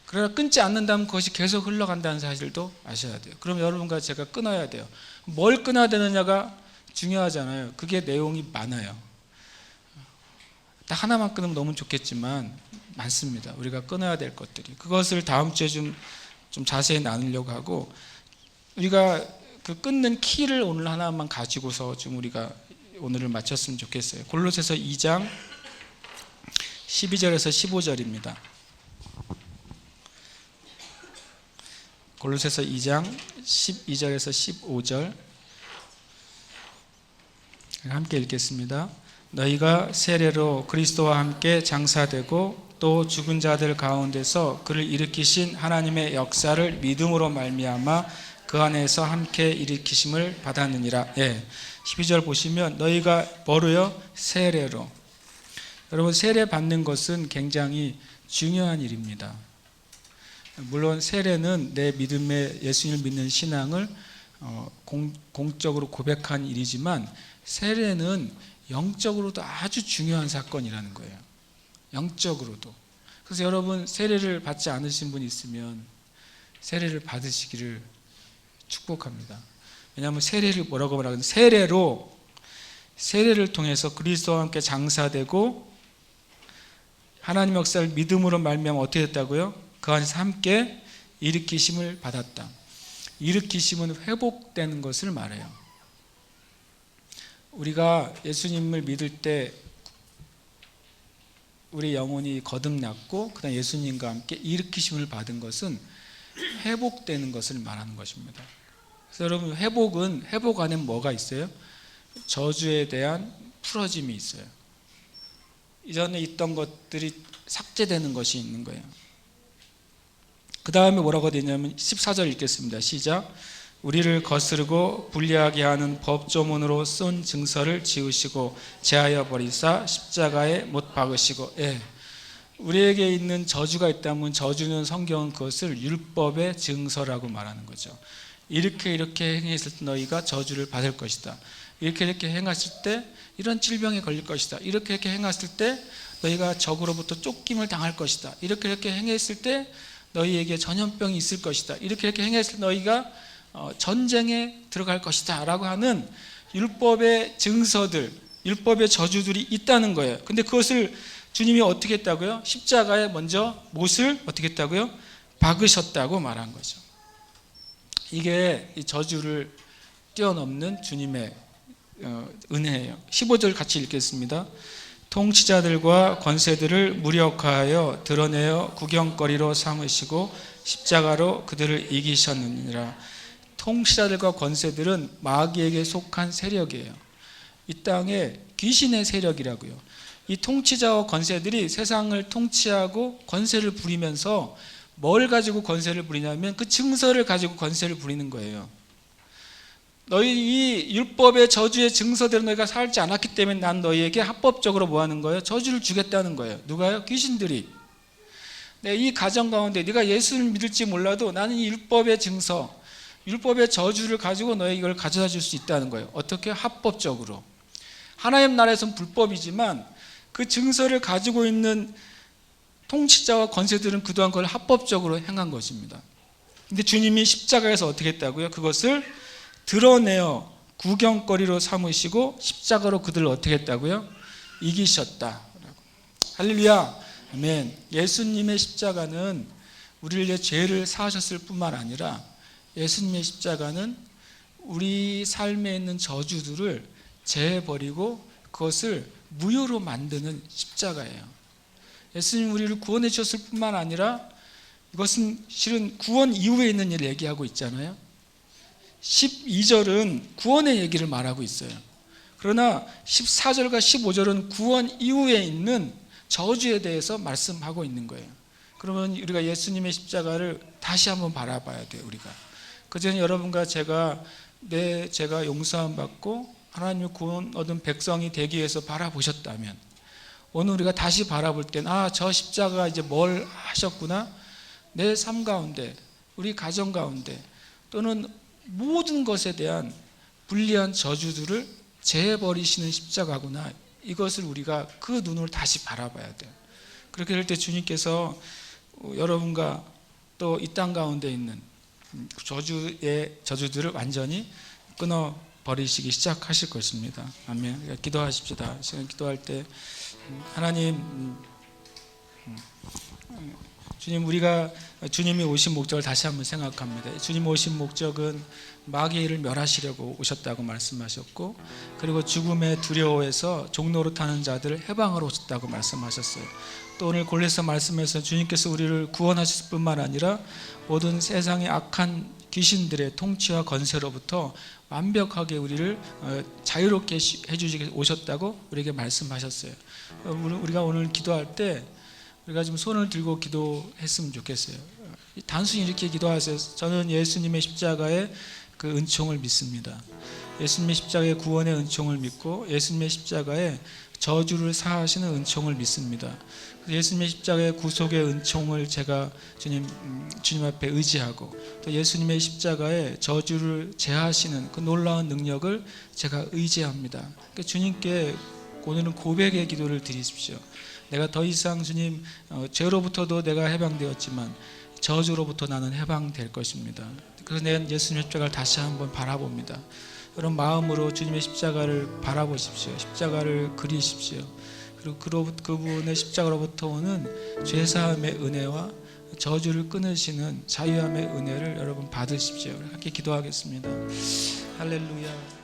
그러나 끊지 않는다면 그것이 계속 흘러간다는 사실도 아셔야 돼요. 그럼 여러분과 제가 끊어야 돼요. 뭘 끊어야 되느냐가 중요하잖아요. 그게 내용이 많아요. 딱 하나만 끊으면 너무 좋겠지만 많습니다. 우리가 끊어야 될 것들이. 그것을 다음 주에 좀 자세히 나누려고 하고, 우리가 그 끊는 키를 오늘 하나만 가지고서 좀 우리가 오늘을 마쳤으면 좋겠어요. 골로새서 2장 12절에서 15절입니다. 골로새서 2장 12절에서 15절 함께 읽겠습니다. 너희가 세례로 그리스도와 함께 장사되고 또 죽은 자들 가운데서 그를 일으키신 하나님의 역사를 믿음으로 말미암아 그 안에서 함께 일으키심을 받았느니라. 12절 보시면 너희가 뭐로요? 세례로. 여러분, 세례 받는 것은 굉장히 중요한 일입니다. 물론 세례는 내 믿음의 예수님을 믿는 신앙을 공적으로 고백한 일이지만 세례는 영적으로도 아주 중요한 사건이라는 거예요. 영적으로도. 그래서 여러분, 세례를 받지 않으신 분이 있으면 세례를 받으시기를 축복합니다. 왜냐하면 세례를 뭐라고 말하면 세례를 통해서 그리스도와 함께 장사되고 하나님 역사를 믿음으로 말미암아 어떻게 됐다고요? 그 안에서 함께 일으키심을 받았다. 일으키심은 회복되는 것을 말해요. 우리가 예수님을 믿을 때 우리 영혼이 거듭났고 그다음 예수님과 함께 일으키심을 받은 것은 회복되는 것을 말하는 것입니다. 그래서 여러분, 회복 안에 뭐가 있어요? 저주에 대한 풀어짐이 있어요. 이전에 있던 것들이 삭제되는 것이 있는 거예요. 그 다음에 뭐라고 되냐면 14절 읽겠습니다. 시작. 우리를 거스르고 불리하게 하는 법조문으로 쓴 증서를 지우시고 제하여 버리사 십자가에 못 박으시고. 우리에게 있는 저주가 있다면 저주는 성경은 그것을 율법의 증서라고 말하는 거죠. 이렇게 행했을 때 너희가 저주를 받을 것이다. 이렇게 행했을 때 이런 질병에 걸릴 것이다. 이렇게 행했을 때 너희가 적으로부터 쫓김을 당할 것이다. 이렇게 행했을 때 너희에게 전염병이 있을 것이다. 이렇게 행했을 때 너희가 전쟁에 들어갈 것이다 라고 하는 율법의 증서들, 율법의 저주들이 있다는 거예요. 근데 그것을 주님이 어떻게 했다고요? 십자가에 먼저 못을 어떻게 했다고요? 박으셨다고 말한 거죠. 이게 이 저주를 뛰어넘는 주님의 은혜예요. 15절 같이 읽겠습니다. 통치자들과 권세들을 무력화하여 드러내어 구경거리로 삼으시고 십자가로 그들을 이기셨느니라. 통치자들과 권세들은 마귀에게 속한 세력이에요. 이 땅에 귀신의 세력이라고요. 이 통치자와 권세들이 세상을 통치하고 권세를 부리면서 뭘 가지고 권세를 부리냐면 그 증서를 가지고 권세를 부리는 거예요. 너희 이 율법의 저주의 증서대로 너희가 살지 않았기 때문에 난 너희에게 합법적으로 뭐 하는 거예요? 저주를 주겠다는 거예요. 누가요? 귀신들이. 이 가정 가운데 네가 예수를 믿을지 몰라도 나는 이 율법의 증서, 율법의 저주를 가지고 너에게 이걸 가져다 줄 수 있다는 거예요. 어떻게? 합법적으로. 하나님 나라에서는 불법이지만 그 증서를 가지고 있는 통치자와 권세들은 그동안 그걸 합법적으로 행한 것입니다. 근데 주님이 십자가에서 어떻게 했다고요? 그것을 드러내어 구경거리로 삼으시고 십자가로 그들을 어떻게 했다고요? 이기셨다. 할렐루야. 아멘. 예수님의 십자가는 우리의 죄를 사하셨을 뿐만 아니라 예수님의 십자가는 우리 삶에 있는 저주들을 제해버리고 그것을 무효로 만드는 십자가예요. 예수님 우리를 구원해 주셨을 뿐만 아니라 이것은 실은 구원 이후에 있는 일을 얘기하고 있잖아요. 12절은 구원의 얘기를 말하고 있어요. 그러나 14절과 15절은 구원 이후에 있는 저주에 대해서 말씀하고 있는 거예요. 그러면 우리가 예수님의 십자가를 다시 한번 바라봐야 돼요. 우리가 그전에 여러분과 제가 용서함 받고 하나님의 구원 얻은 백성이 되기 위해서 바라보셨다면, 오늘 우리가 다시 바라볼 땐 저 십자가 이제 뭘 하셨구나, 내 삶 가운데, 우리 가정 가운데, 또는 모든 것에 대한 불리한 저주들을 제해버리시는 십자가구나, 이것을 우리가 그 눈으로 다시 바라봐야 돼요. 그렇게 될 때 주님께서 여러분과 또 이 땅 가운데 있는 저주들을 완전히 끊어버리시기 시작하실 것입니다. 아멘. 그러니까 기도하십시다. 지금 기도할 때 하나님, 주님, 우리가 주님이 오신 목적을 다시 한번 생각합니다. 주님 오신 목적은 마귀를 멸하시려고 오셨다고 말씀하셨고, 그리고 죽음의 두려워에서 종로로 타는 자들을 해방하러 오셨다고 말씀하셨어요. 또 오늘 골로새 말씀에서 주님께서 우리를 구원하실 뿐만 아니라 모든 세상의 악한 귀신들의 통치와 건세로부터 완벽하게 우리를 자유롭게 해주시기 오셨다고 우리에게 말씀하셨어요. 우리가 오늘 기도할 때 우리가 좀 손을 들고 기도했으면 좋겠어요. 단순히 이렇게 기도하세요. 저는 예수님의 십자가의 그 은총을 믿습니다. 예수님의 십자가의 구원의 은총을 믿고 예수님의 십자가의 저주를 사하시는 은총을 믿습니다. 예수님의 십자가의 구속의 은총을 제가 주님 앞에 의지하고, 또 예수님의 십자가의 저주를 제하시는 그 놀라운 능력을 제가 의지합니다. 그러니까 주님께 오늘은 고백의 기도를 드리십시오. 내가 더 이상 주님, 죄로부터도 내가 해방되었지만 저주로부터 나는 해방될 것입니다. 그래서 내가 예수님의 십자가를 다시 한번 바라봅니다. 여러분 마음으로 주님의 십자가를 바라보십시오. 십자가를 그리십시오. 그리고 그분의 십자가로부터 오는 죄사함의 은혜와 저주를 끊으시는 자유함의 은혜를 여러분 받으십시오. 함께 기도하겠습니다. 할렐루야.